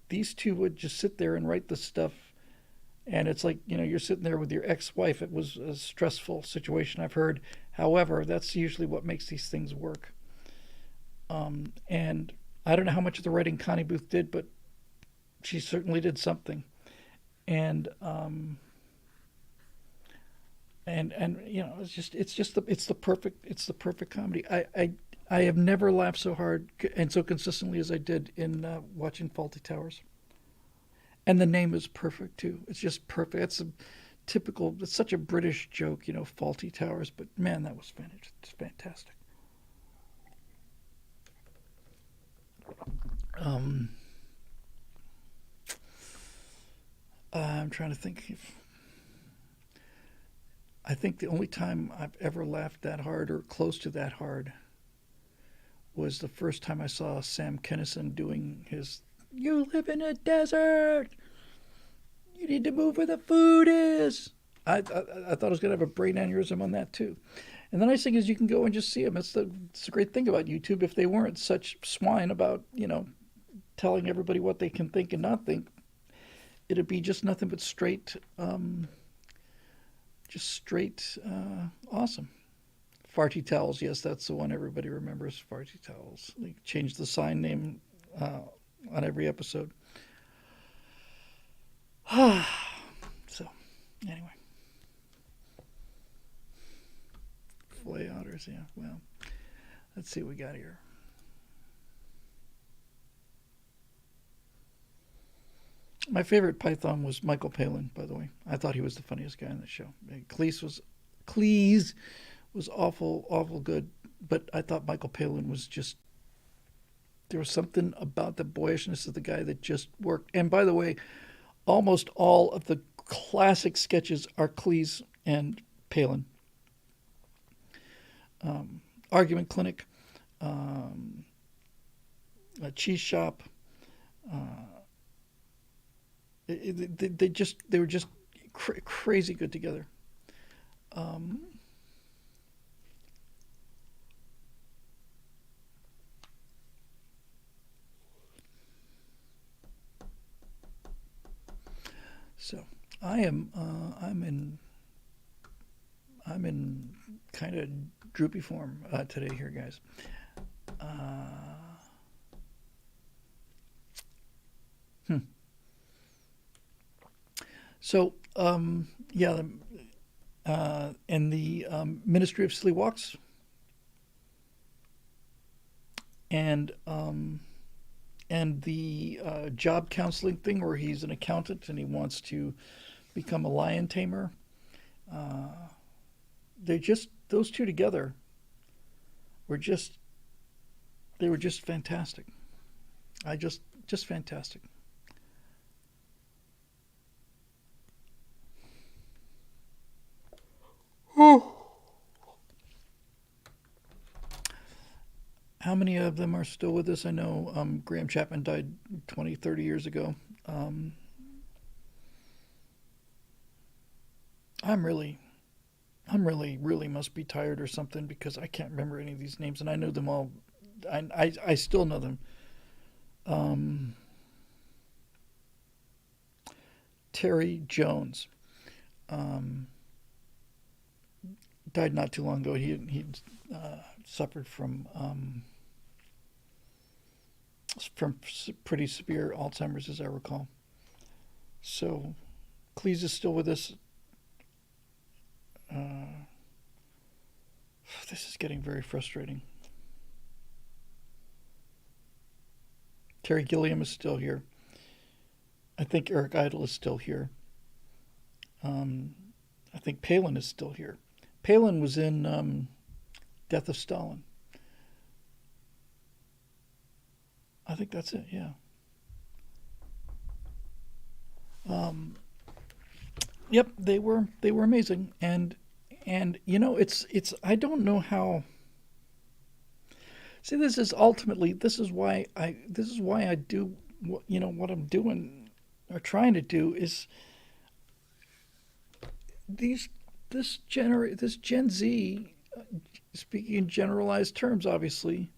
these two would just sit there and write the stuff. And it's like, you're sitting there with your ex-wife. It was a stressful situation, I've heard. However, that's usually what makes these things work. And I don't know how much of the writing Connie Booth did, but she certainly did something. And it's the perfect comedy. I have never laughed so hard and so consistently as I did in watching Faulty Towers. And the name is perfect too. It's just perfect. It's such a British joke, Faulty Towers. But man, that was fantastic. Um, I'm trying to think. I think the only time I've ever laughed that hard or close to that hard was the first time I saw Sam Kinison doing his "You live in a desert. You need to move where the food is." I thought I was going to have a brain aneurysm on that too. And the nice thing is you can go and just see them. It's the great thing about YouTube. If they weren't such swine about, telling everybody what they can think and not think, it'd be just nothing but straight awesome. Farty Towels, yes, that's the one everybody remembers. Farty Towels. They changed the sign name on every episode. So, anyway. years. Yeah. Well, let's see what we got here. My favorite Python was Michael Palin, by the way. I thought he was the funniest guy on the show. Cleese was awful good, but I thought Michael Palin was just, there was something about the boyishness of the guy that just worked. And by the way, almost all of the classic sketches are Cleese and Palin. Argument Clinic, a cheese shop. They were just crazy good together. Um, so I'm in kind of droopy form today here, guys. Uh, hmm. So yeah, and the Ministry of Silly Walks, and the job counseling thing where he's an accountant and he wants to become a lion tamer. Uh, they just, those two together were just, they were just fantastic. Just fantastic. How many of them are still with us? I know Graham Chapman died 20, 30 years ago. Um, I'm really, really must be tired or something because I can't remember any of these names, and I know them all. I still know them. Um, Terry Jones um, died not too long ago. He suffered from pretty severe Alzheimer's, as I recall. So Cleese is still with us. Uh, this is getting very frustrating. Terry Gilliam is still here. I think Eric Idle is still here. Um, I think Palin is still here. Palin was in Death of Stalin. I think that's it. Yeah. Um, yep. They were amazing, and it's I don't know how. See, this is why I do what I'm doing or trying to do is these this Gen Z, speaking in generalized terms, obviously,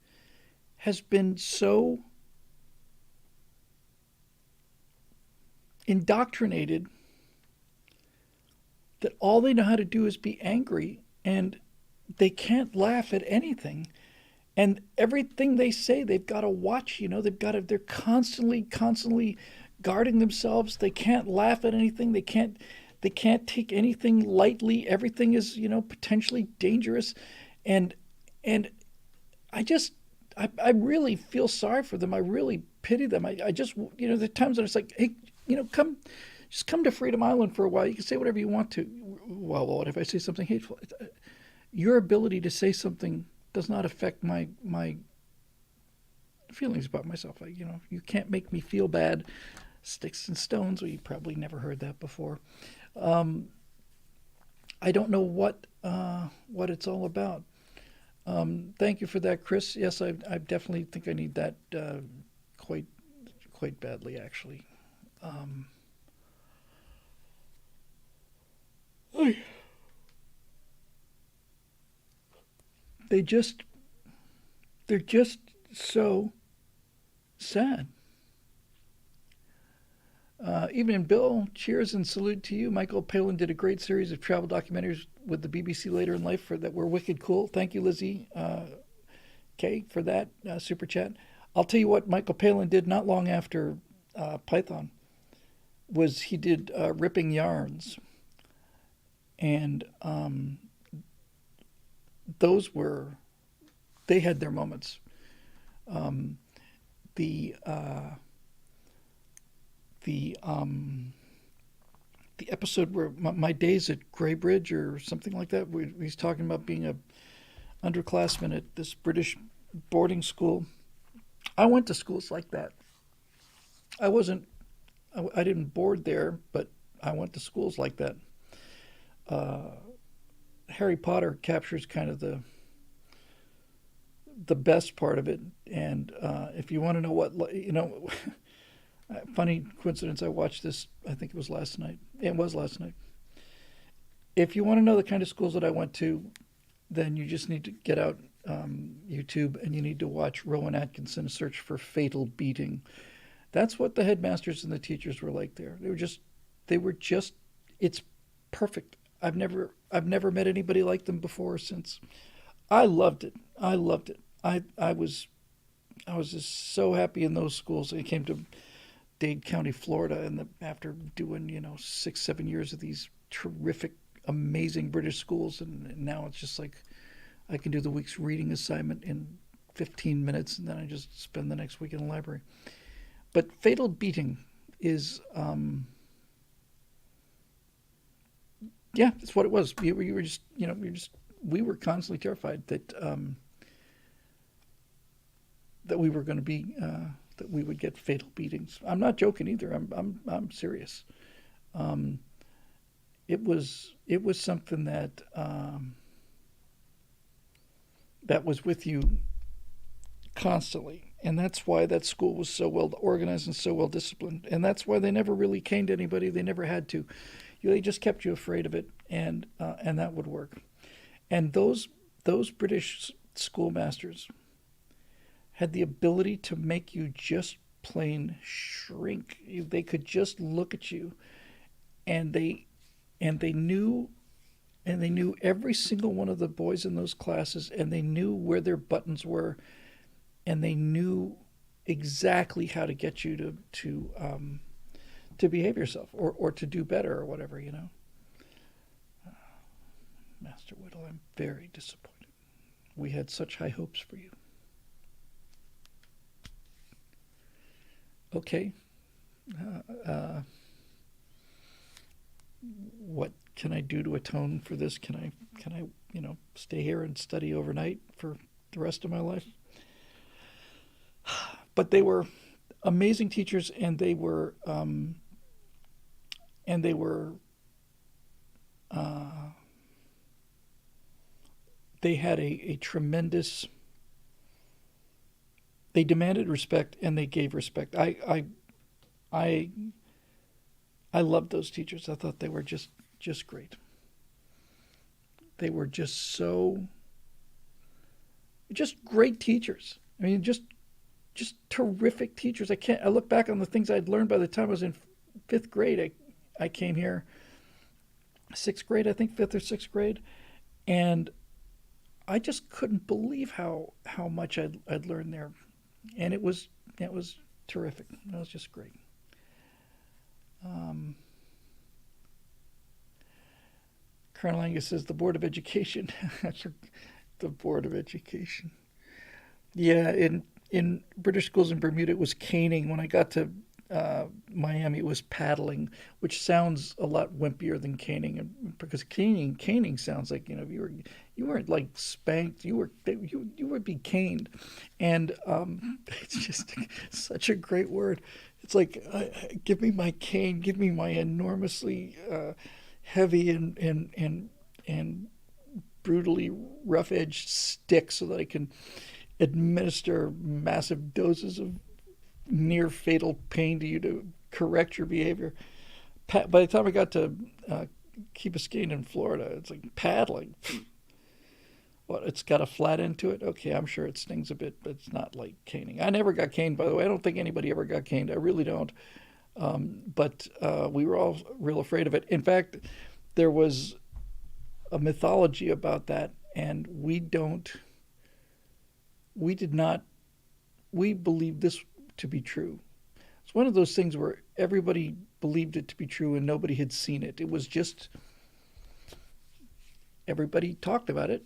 has been so indoctrinated that all they know how to do is be angry, and they can't laugh at anything, and everything they say they've got to watch. They're constantly guarding themselves. They can't laugh at anything. They can't take anything lightly. Everything is potentially dangerous, and and I just I really feel sorry for them. I really pity them. I just the times that it's like, hey, come, just come to Freedom Island for a while. You can say whatever you want to. Well, what if I say something hateful? Your ability to say something does not affect my feelings about myself. You can't make me feel bad. Sticks and stones. Well, you probably never heard that before. Um, I don't know what it's all about. Thank you for that, Chris. Yes, I definitely think I need that quite quite badly, actually. Um, they just they're just so sad. Evening, Bill. Cheers and salute to you. Michael Palin did a great series of travel documentaries with the BBC later in life that were wicked cool. Thank you, Lizzie K, for that super chat. I'll tell you what Michael Palin did not long after Python was he did Ripping Yarns, and those were they had their moments. Um, the the the episode where my days at Graybridge or something like that, where he's talking about being a underclassman at this British boarding school. I went to schools like that. I wasn't. I didn't board there, but I went to schools like that. Uh, Harry Potter captures kind of the best part of it, and if you want to know what funny coincidence, I watched this. I think it was last night. It was last night. If you want to know the kind of schools that I went to, then you just need to get out YouTube and you need to watch Rowan Atkinson search for fatal beating. That's what the headmasters and the teachers were like there. They were just, it's perfect. I've never met anybody like them before or since. I loved it. I loved it. I was just so happy in those schools. I came to Dade County, Florida, and after doing 6, 7 years of these terrific, amazing British schools, and now it's just like I can do the week's reading assignment in 15 minutes, and then I just spend the next week in the library. But fatal beating is, yeah, that's what it was. You were just, we were constantly terrified that we were going to be, that we would get fatal beatings. I'm not joking either. I'm serious. Um, it was something that was with you constantly. And that's why that school was so well organized and so well disciplined. And that's why they never really caned anybody. They never had to. They just kept you afraid of it, and that would work. And those British schoolmasters had the ability to make you just plain shrink. They could just look at you, and they knew every single one of the boys in those classes, and they knew where their buttons were, and they knew exactly how to get you to behave yourself or to do better or whatever. Master Whittle, I'm very disappointed. We had such high hopes for you. Okay. What can I do to atone for this? Can I stay here and study overnight for the rest of my life? But they were amazing teachers, and they were uh, they had a tremendous. They demanded respect and they gave respect. I I loved those teachers. I thought they were just great. They were just great teachers. I mean, just terrific teachers. I look back on the things I'd learned by the time I was in fifth grade. I came here sixth grade, I think fifth or sixth grade, and I just couldn't believe how much I'd learned there, and it was terrific. It was just great. Um, Colonel Angus says the Board of Education. The Board of Education. Yeah, in British schools in Bermuda, it was caning. When I got to Miami, it was paddling, which sounds a lot wimpier than caning, because caning sounds like you weren't like spanked, you would be caned, and it's just such a great word. It's like give me my cane, give me my enormously heavy and brutally rough edged stick so that I can administer massive doses of near fatal pain to you to correct your behavior. By the time I got to Key Biscayne in Florida, it's like paddling. What, it's got a flat end to it? Okay, I'm sure it stings a bit, but it's not like caning. I never got caned, by the way. I don't think anybody ever got caned. I really don't. But we were all real afraid of it. In fact, there was a mythology about that, and we did not, we believed this to be true. It's one of those things where everybody believed it to be true and nobody had seen it. It was just, everybody talked about it,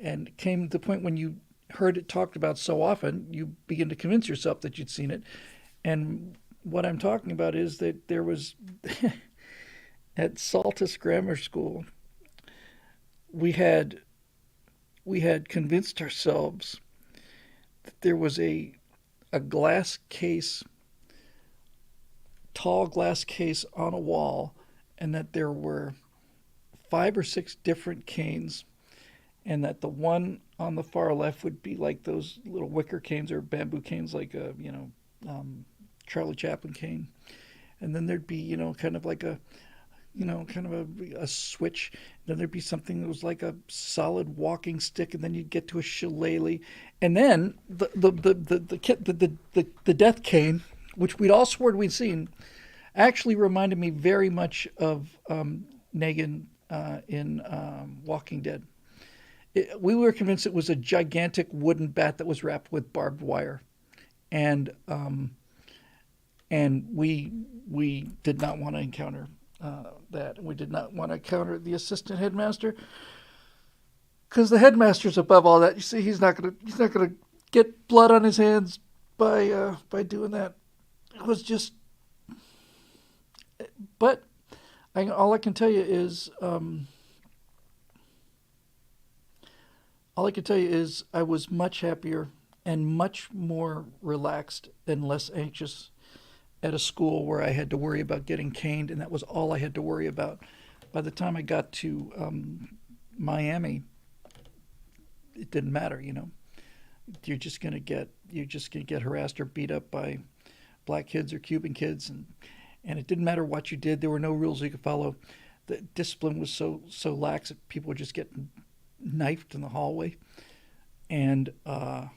And it came to the point when you heard it talked about so often, you begin to convince yourself that you'd seen it. And what I'm talking about is that there was at Saltus Grammar School, we had we had convinced ourselves that there was a glass case, tall glass case on a wall, and that there were 5 or 6 different canes, and that the one on the far left would be like those little wicker canes or bamboo canes, like a Charlie Chaplin cane, and then there'd be kind of like a kind of a switch. Then there'd be something that was like a solid walking stick, and then you'd get to a shillelagh, and then the death cane, which we'd all sworn we'd seen, actually reminded me very much of Negan in Walking Dead. We were convinced it was a gigantic wooden bat that was wrapped with barbed wire, and we did not want to encounter that. We did not want to encounter the assistant headmaster, because the headmaster's above all that. You see, he's not gonna get blood on his hands by doing that. It was just, but all I can tell you is I was much happier and much more relaxed and less anxious at a school where I had to worry about getting caned, and that was all I had to worry about. By the time I got to Miami, it didn't matter. You're just gonna get harassed or beat up by black kids or Cuban kids, and it didn't matter what you did. There were no rules you could follow. The discipline was so lax that people would just get knifed in the hallway, and I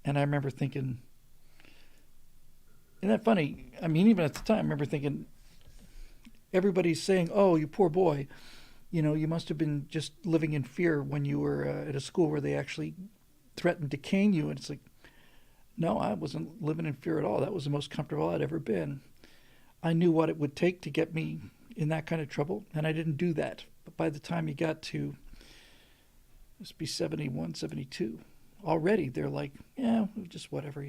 remember thinking, isn't that funny? I mean, even at the time, I remember thinking, everybody's saying, "Oh, you poor boy, you must have been just living in fear when you were at a school where they actually threatened to cane you." And it's like, no, I wasn't living in fear at all. That was the most comfortable I'd ever been. I knew what it would take to get me in that kind of trouble, and I didn't do that. But by the time you got to, this be 71, 72, already they're like, yeah, just whatever.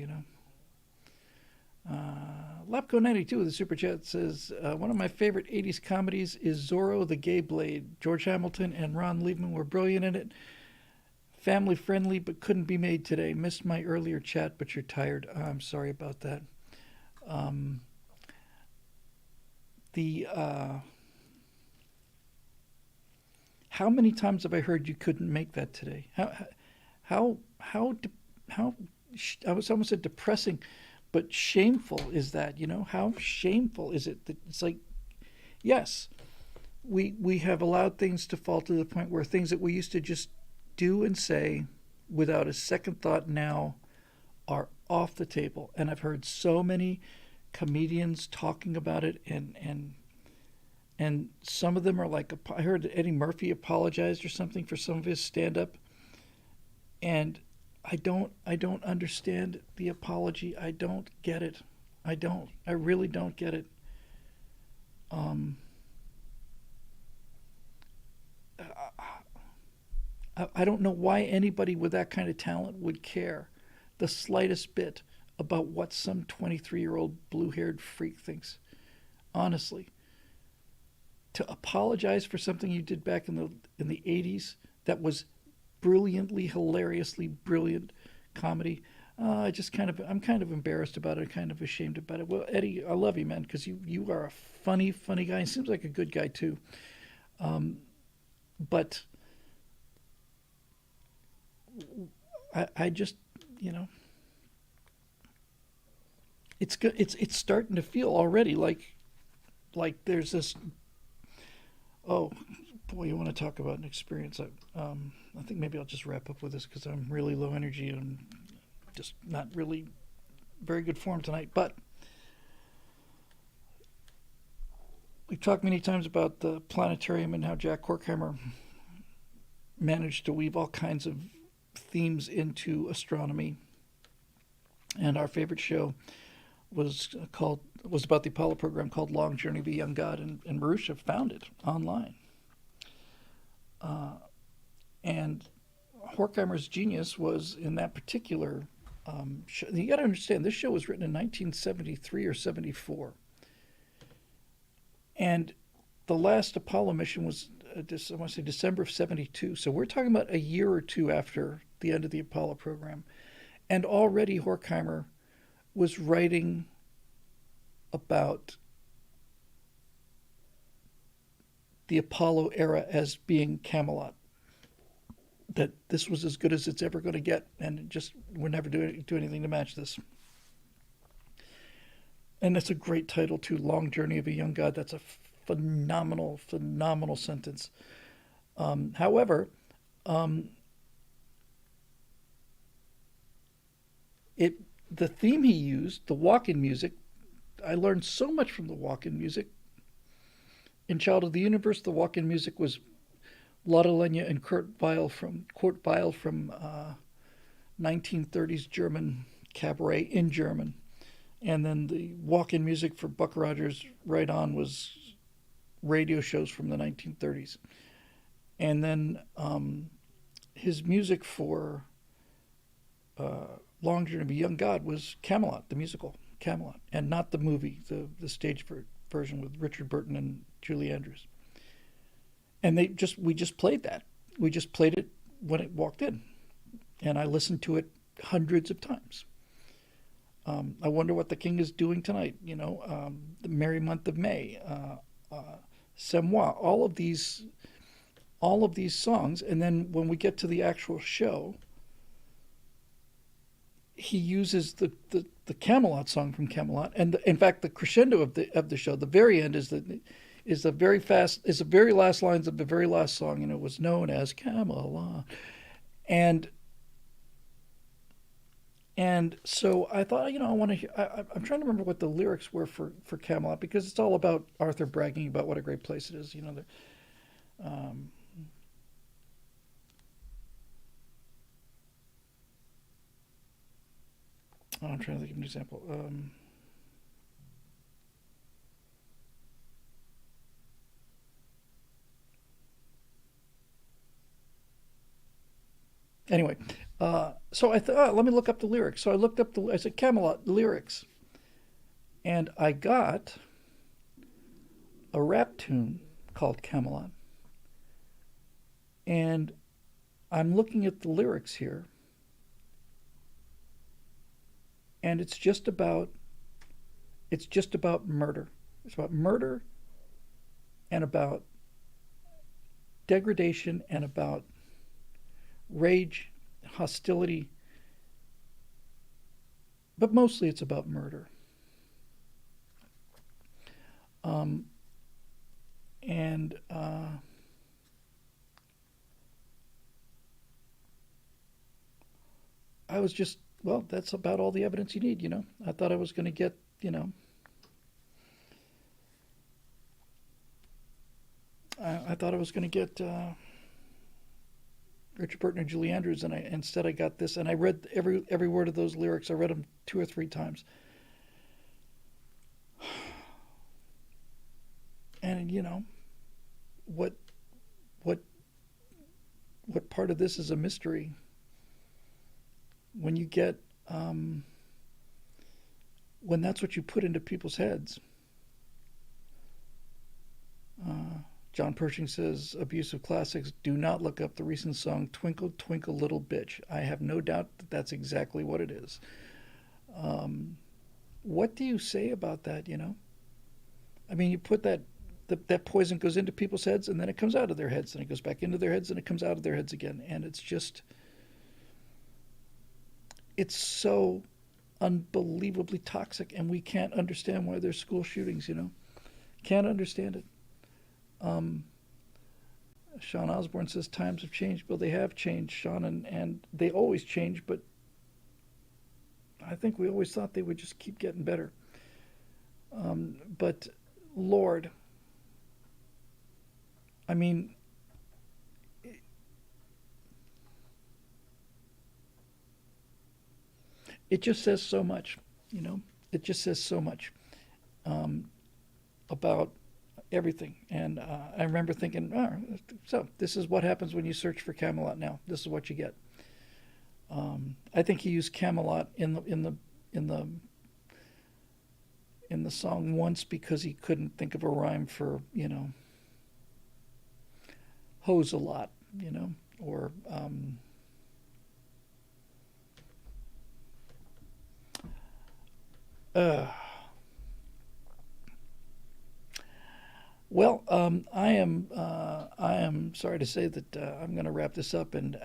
Lapco92 with the super chat says, one of my favorite 80s comedies is Zorro the Gay Blade. George Hamilton and Ron Liebman were brilliant in it. Family friendly, but couldn't be made today. Missed my earlier chat, but you're tired. I'm sorry about that. How many times have I heard you couldn't make that today? How I was almost said depressing, but shameful is that? How shameful is it that it's like, yes, we have allowed things to fall to the point where things that we used to just do and say without a second thought now are off the table. And I've heard so many comedians talking about it, and some of them are like, I heard Eddie Murphy apologized or something for some of his stand-up, and I don't understand the apology. I don't get it. I really don't get it. I don't know why anybody with that kind of talent would care the slightest bit about what some 23-year-old blue-haired freak thinks. Honestly, to apologize for something you did back in the 80s that was brilliantly, hilariously brilliant comedy, I'm kind of embarrassed about it, kind of ashamed about it. Well, Eddie, I love you, man, because you are a funny guy. He seems like a good guy too. But I just, it's good. It's starting to feel already like there's this. Oh boy, you want to talk about an experience? I think maybe I'll just wrap up with this because I'm really low energy and just not really very good form tonight. But we've talked many times about the planetarium and how Jack Horkheimer managed to weave all kinds of themes into astronomy. And our favorite show was about the Apollo program called Long Journey of a Young God, and Marusha found it online. And Horkheimer's genius was in that particular show. You got to understand, this show was written in 1973 or 74, and the last Apollo mission was I want to say December of 72. So we're talking about a year or two after the end of the Apollo program, and already Horkheimer was writing about the Apollo era as being Camelot. That this was as good as it's ever going to get, and it just we're never do anything to match this. And it's a great title too, "Long Journey of a Young God." That's a phenomenal, phenomenal sentence. However, um, it the theme he used, the walk-in music, I learned so much from the walk-in music. In Child of the Universe, the walk-in music was Lotte Lenya and Kurt Weill from 1930s German cabaret in German, and then the walk-in music for Buck Rogers Right On was radio shows from the 1930s, and then his music for Long Journey of a Young God was Camelot, the musical Camelot, and not the movie, the stage version with Richard Burton and Julie Andrews. And we just played that. We just played it when it walked in, and I listened to it hundreds of times. I wonder what the king is doing tonight. The merry month of May, C'est moi. All of these songs, and then when we get to the actual show, he uses the Camelot song from Camelot, and in fact, the crescendo of the show, the very end is the very last lines of the very last song, and it was known as Camelot, and so I thought, I want to. I'm trying to remember what the lyrics were for Camelot, because it's all about Arthur bragging about what a great place it is. Um, I'm trying to think of an example. Anyway, so I thought, let me look up the lyrics. So I said Camelot lyrics, and I got a rap tune called Camelot. And I'm looking at the lyrics here, and it's just about murder. It's about murder and about degradation and about rage, hostility, but mostly it's about murder. Um, and I was just, well, that's about all the evidence you need. I thought I was going to get, I thought I was going to get Richard Burton and Julie Andrews, and instead I got this, and I read every word of those lyrics. I read them 2 or 3 times, and what what what part of this is a mystery when you get when that's what you put into people's heads. John Pershing says, abusive classics, do not look up the recent song Twinkle, Twinkle, Little Bitch. I have no doubt that that's exactly what it is. What do you say about that, I mean, you put that poison goes into people's heads, and then it comes out of their heads, and it goes back into their heads, and it comes out of their heads again. And it's so unbelievably toxic, and we can't understand why there's school shootings, Can't understand it. Um, Sean Osborne says times have changed. Well, they have changed, Sean, and they always change, but I think we always thought they would just keep getting better. But Lord, I mean, it just says so much, It just says so much um, about everything. And I remember thinking, oh, so this is what happens when you search for Camelot now. This is what you get. I think he used Camelot in the in the song once because he couldn't think of a rhyme for, hose a lot, or uh, well, I am sorry to say that I'm going to wrap this up, and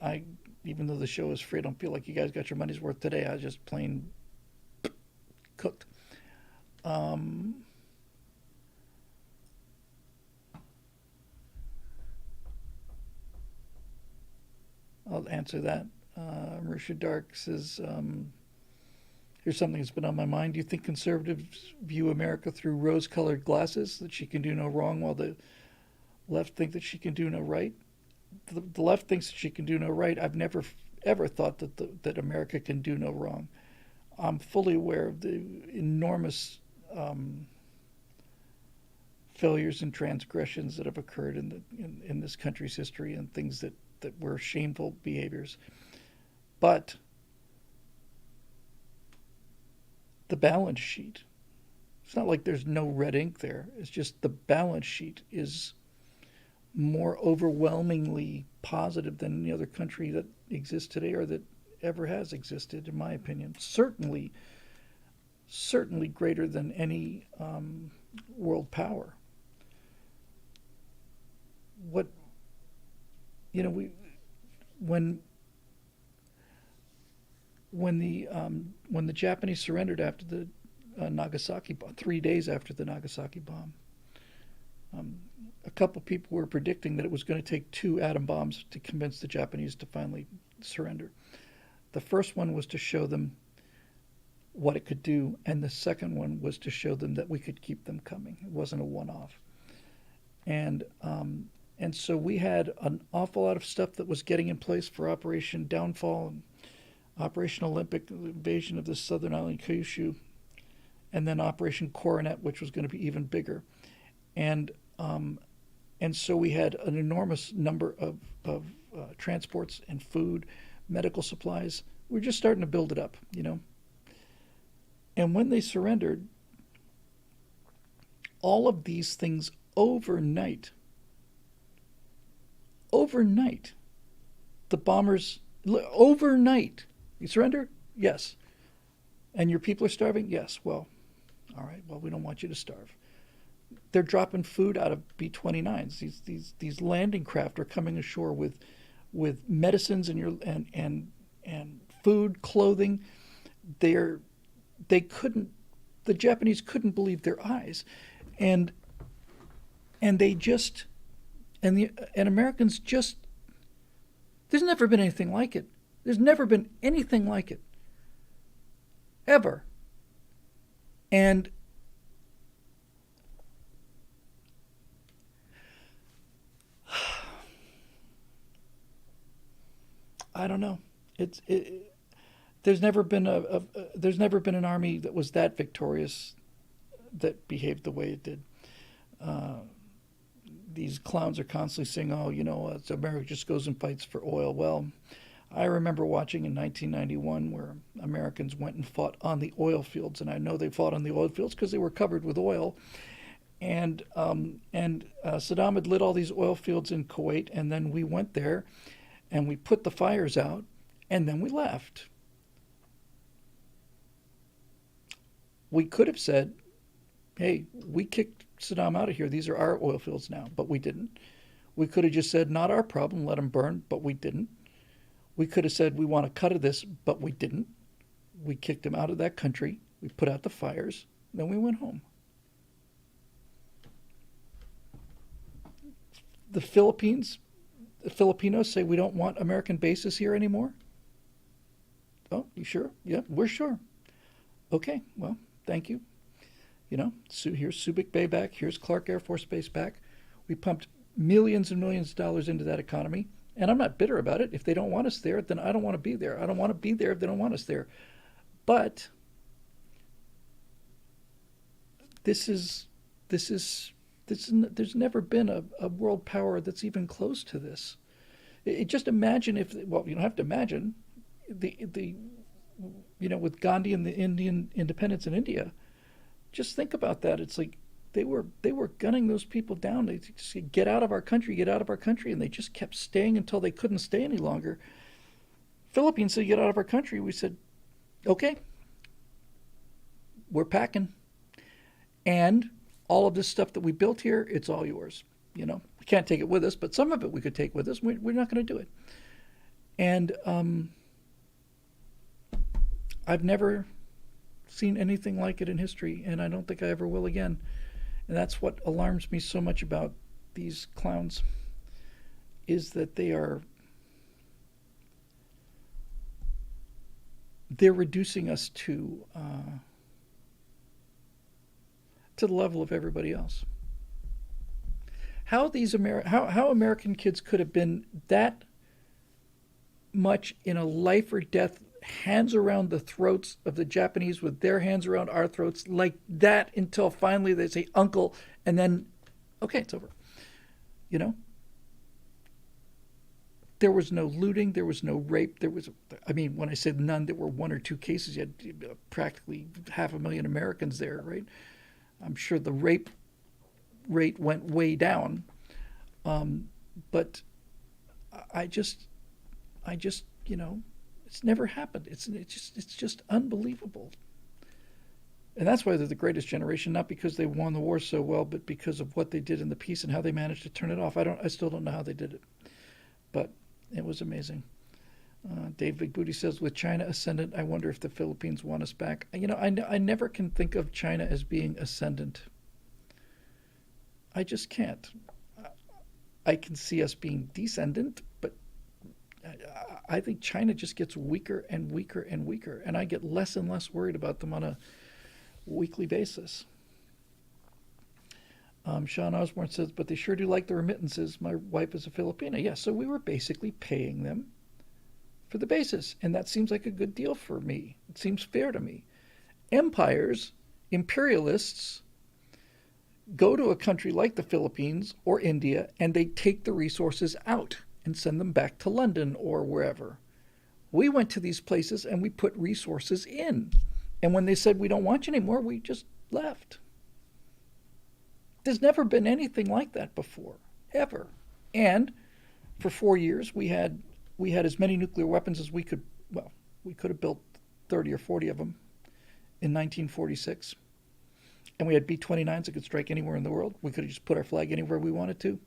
I, even though the show is free, I don't feel like you guys got your money's worth today. I just plain cooked. Um, I'll answer that. Marisha Dark says, here's something that's been on my mind. Do you think conservatives view America through rose-colored glasses, that she can do no wrong, while the left think that she can do no right? The left thinks that she can do no right. I've never ever thought that America can do no wrong. I'm fully aware of the enormous um, failures and transgressions that have occurred in this country's history, and things that were shameful behaviors. But the balance sheet, it's not like there's no red ink there. It's just the balance sheet is more overwhelmingly positive than any other country that exists today or that ever has existed, in my opinion. Certainly greater than any world power. What we when when the Japanese surrendered after the Nagasaki bomb, 3 days after the Nagasaki bomb, um, a couple people were predicting that it was going to take two atom bombs to convince the Japanese to finally surrender. The first one was to show them what it could do, and the second one was to show them that we could keep them coming. It wasn't a one-off. And so we had an awful lot of stuff that was getting in place for Operation Downfall and Operation Olympic, the invasion of the southern island Kyushu, and then Operation Coronet, which was going to be even bigger. And um, and so we had an enormous number of transports and food, medical supplies. We're just starting to build it up. And when they surrendered, all of these things overnight, the bombers, overnight, you surrender? Yes. And your people are starving? Yes. Well, all right. Well, we don't want you to starve. They're dropping food out of B-29s. These landing craft are coming ashore with medicines and food, clothing. They're they couldn't the Japanese couldn't believe their eyes, and they just and Americans just, there's never been anything like it. There's never been anything like it ever. And I don't know. There's never been there's never been an army that was that victorious, that behaved the way it did. Uh, these clowns are constantly saying, "Oh, America just goes and fights for oil." Well, I remember watching in 1991 where Americans went and fought on the oil fields, and I know they fought on the oil fields because they were covered with oil. And Saddam had lit all these oil fields in Kuwait, and then we went there, and we put the fires out, and then we left. We could have said, "Hey, we kicked Saddam out of here. These are our oil fields now," but we didn't. We could have just said, "Not our problem, let them burn," but we didn't. We could have said, "We want a cut of this," but we didn't. We kicked him out of that country. We put out the fires. Then we went home. The Filipinos say, "We don't want American bases here anymore." Oh, you sure? Yeah, we're sure. Okay, well, thank you. So here's Subic Bay back. Here's Clark Air Force Base back. We pumped millions and millions of dollars into that economy. And I'm not bitter about it. If they don't want us there, then I don't want to be there. I don't want to be there if they don't want us there. But this is This is there's never been a world power that's even close to this. Just imagine if, well, you don't have to imagine, the with Gandhi and the Indian independence in India. Just think about that. It's like they were gunning those people down. They said, get out of our country, get out of our country, and they just kept staying until they couldn't stay any longer. Philippines said, get out of our country. We said, okay, we're packing, and all of this stuff that we built here, it's all yours. We can't take it with us, but some of it we could take with us. We're not going to do it. And I've never seen anything like it in history, and I don't think I ever will again. And that's what alarms me so much about these clowns, is that they're reducing us to the level of everybody else. How how American kids could have been that much in a life or death, hands around the throats of the Japanese with their hands around our throats like that, until finally they say uncle, and then okay, it's over. You know? There was no looting, there was no rape, when I said none, there were one or two cases. You had practically 500,000 Americans there, right? I'm sure the rape rate went way down. But I just, it's never happened. It's just unbelievable. And that's why they're the greatest generation, not because they won the war so well, but because of what they did in the peace and how they managed to turn it off. I still don't know how they did it, but it was amazing. Dave Big Booty says, with China ascendant, I wonder if the Philippines want us back. I never can think of China as being ascendant. I just can't. I can see us being descendant, but I think China just gets weaker and weaker and weaker, and I get less and less worried about them on a weekly basis. Sean Osborne says, but they sure do like the remittances. My wife is a Filipina. Yeah, so we were basically paying them for the basis, and that seems like a good deal for me. It seems fair to me. Empires, imperialists, go to a country like the Philippines or India, and they take the resources out and send them back to London or wherever. We went to these places and we put resources in. And when they said, we don't want you anymore, we just left. There's never been anything like that before, ever. And for 4 years, we had as many nuclear weapons as we could. Well, we could have built 30 or 40 of them in 1946. And we had B-29s that could strike anywhere in the world. We could have just put our flag anywhere we wanted to.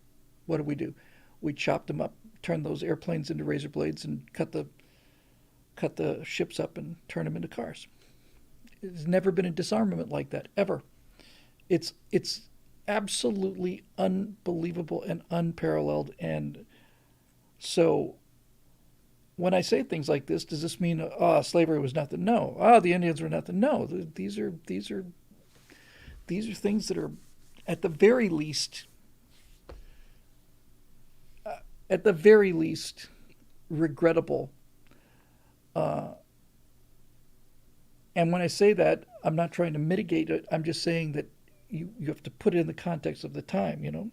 What did we do? We chopped them up, turned those airplanes into razor blades, and cut the ships up and turned them into cars. There's never been a disarmament like that, ever. It's absolutely unbelievable and unparalleled. And so when I say things like this, does this mean slavery was nothing? No. The Indians were nothing? No. These are things that are at the very least regrettable. And when I say that, I'm not trying to mitigate it. I'm just saying that you have to put it in the context of the time, You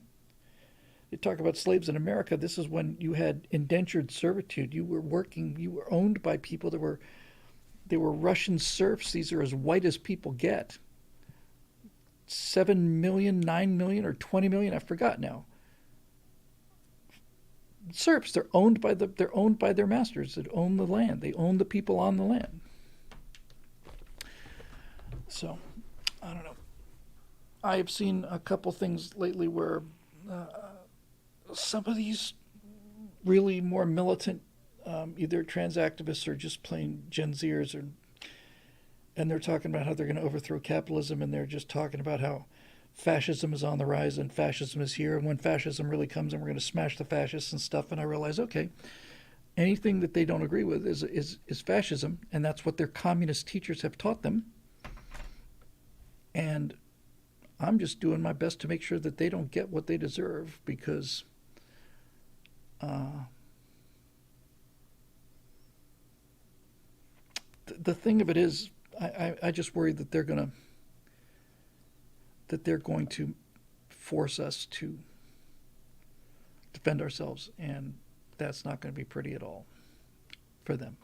talk about slaves in America. This is when you had indentured servitude. You were owned by people they were Russian serfs. These are as white as people get. 7 million, 9 million, or 20 million, I forgot now. Serfs, they're owned by their masters that own the land. They own the people on the land. So, I don't know. I have seen a couple things lately where some of these really more militant, either trans activists or just plain Gen Zers, and they're talking about how they're going to overthrow capitalism, and they're just talking about how fascism is on the rise and fascism is here, and when fascism really comes, and we're going to smash the fascists and stuff. And I realize, okay, anything that they don't agree with is fascism, and that's what their communist teachers have taught them. And I'm just doing my best to make sure that they don't get what they deserve, because the thing of it is, I just worry that they're that they're going to force us to defend ourselves, and that's not going to be pretty at all for them.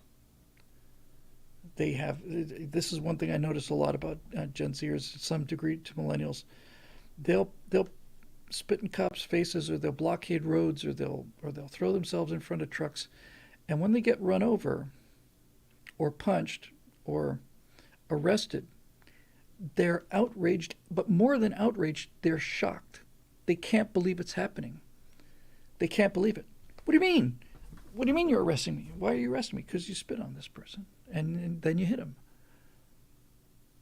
They have, this is one thing I notice a lot about Gen Zers, to some degree to millennials. They'll spit in cops' faces, or they'll blockade roads, or they'll throw themselves in front of trucks, and when they get run over, or punched, or arrested, they're outraged, but more than outraged, they're shocked. They can't believe it's happening. They can't believe it. What do you mean? What do you mean you're arresting me? Why are you arresting me? Because you spit on this person, and then you hit him.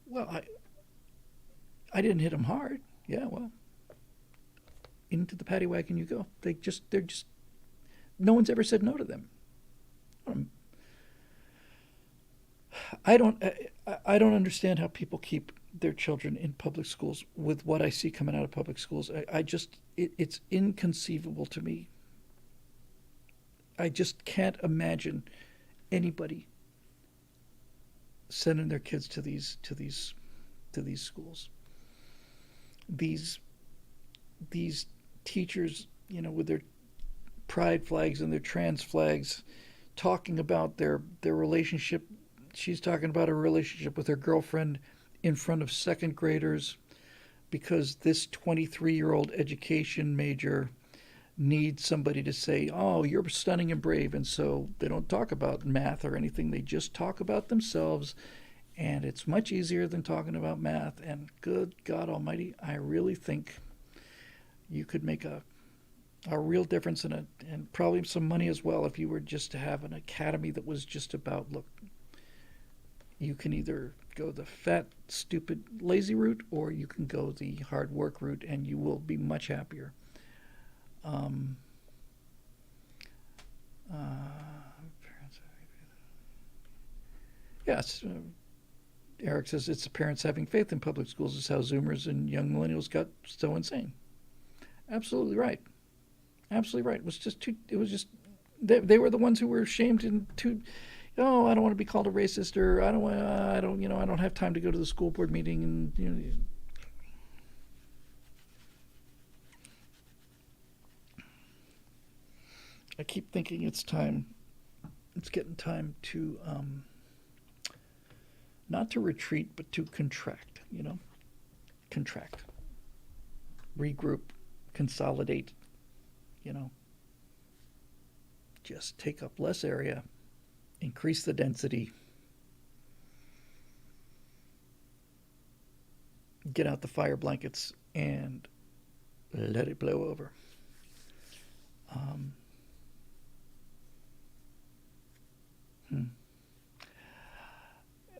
Well, I didn't hit him hard. Yeah, well, into the paddy wagon you go. They're just, no one's ever said no to them. I don't understand how people keep their children in public schools with what I see coming out of public schools. It's inconceivable to me. I just can't imagine anybody sending their kids to these schools. These teachers, with their pride flags and their trans flags, talking about their relationship. She's talking about her relationship with her girlfriend in front of second graders because this 23-year-old education major needs somebody to say, oh, you're stunning and brave. And so they don't talk about math or anything. They just talk about themselves. And it's much easier than talking about math. And good God Almighty, I really think you could make a real difference in it, and probably some money as well, if you were just to have an academy that was just about, look, you can either go the fat, stupid, lazy route, or you can go the hard work route, and you will be much happier. Yes, Eric says it's the parents having faith in public schools is how Zoomers and young millennials got so insane. Absolutely right. Absolutely right. It was just they were the ones who were ashamed I don't want to be called a racist, or I don't have time to go to the school board meeting, and I keep thinking it's getting time to not to retreat, but to contract, contract, regroup, consolidate, just take up less area, increase the density, get out the fire blankets, and let it blow over.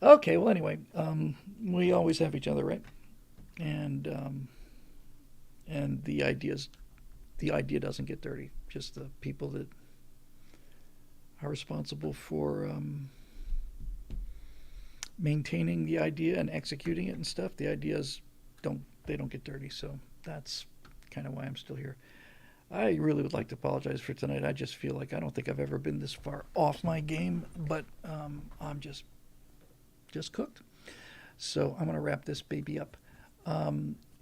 Okay, well, anyway, we always have each other, right? And the idea doesn't get dirty. Just the people that are responsible for maintaining the idea and executing it and stuff. The ideas don't get dirty. So that's kind of why I'm still here. I really would like to apologize for tonight. I just feel like I don't think I've ever been this far off my game, but I'm just cooked. So I'm going to wrap this baby up.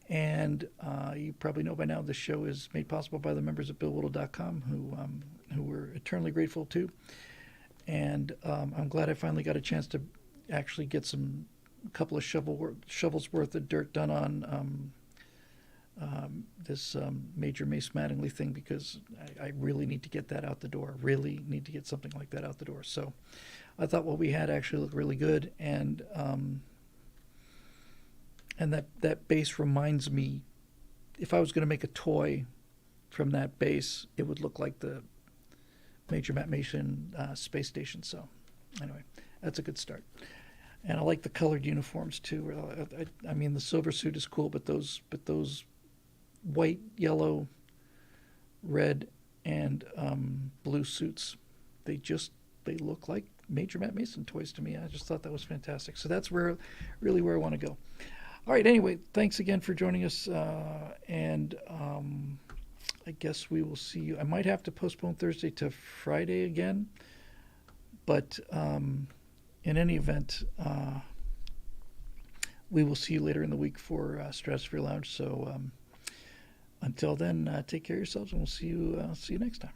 And you probably know by now the show is made possible by the members of BillWhittle.com, who we're eternally grateful to. And I'm glad I finally got a chance to actually get a couple of shovels worth of dirt done on this Major Mace Mattingly thing, because I really need to get that out the door. Really need to get something like that out the door. So I thought what we had actually looked really good, and that base reminds me, if I was going to make a toy from that base, it would look like the Major Matt Mason space station. So anyway, that's a good start. And I like the colored uniforms too. I mean, the silver suit is cool, but those white, yellow, red, and blue suits, they look like Major Matt Mason toys to me. I just thought that was fantastic. So that's really where I want to go. All right, anyway, thanks again for joining us, and I guess we will see you. I might have to postpone Thursday to Friday again, but in any event, we will see you later in the week for Stratosphere Lounge. So until then, take care of yourselves, and we'll see you next time.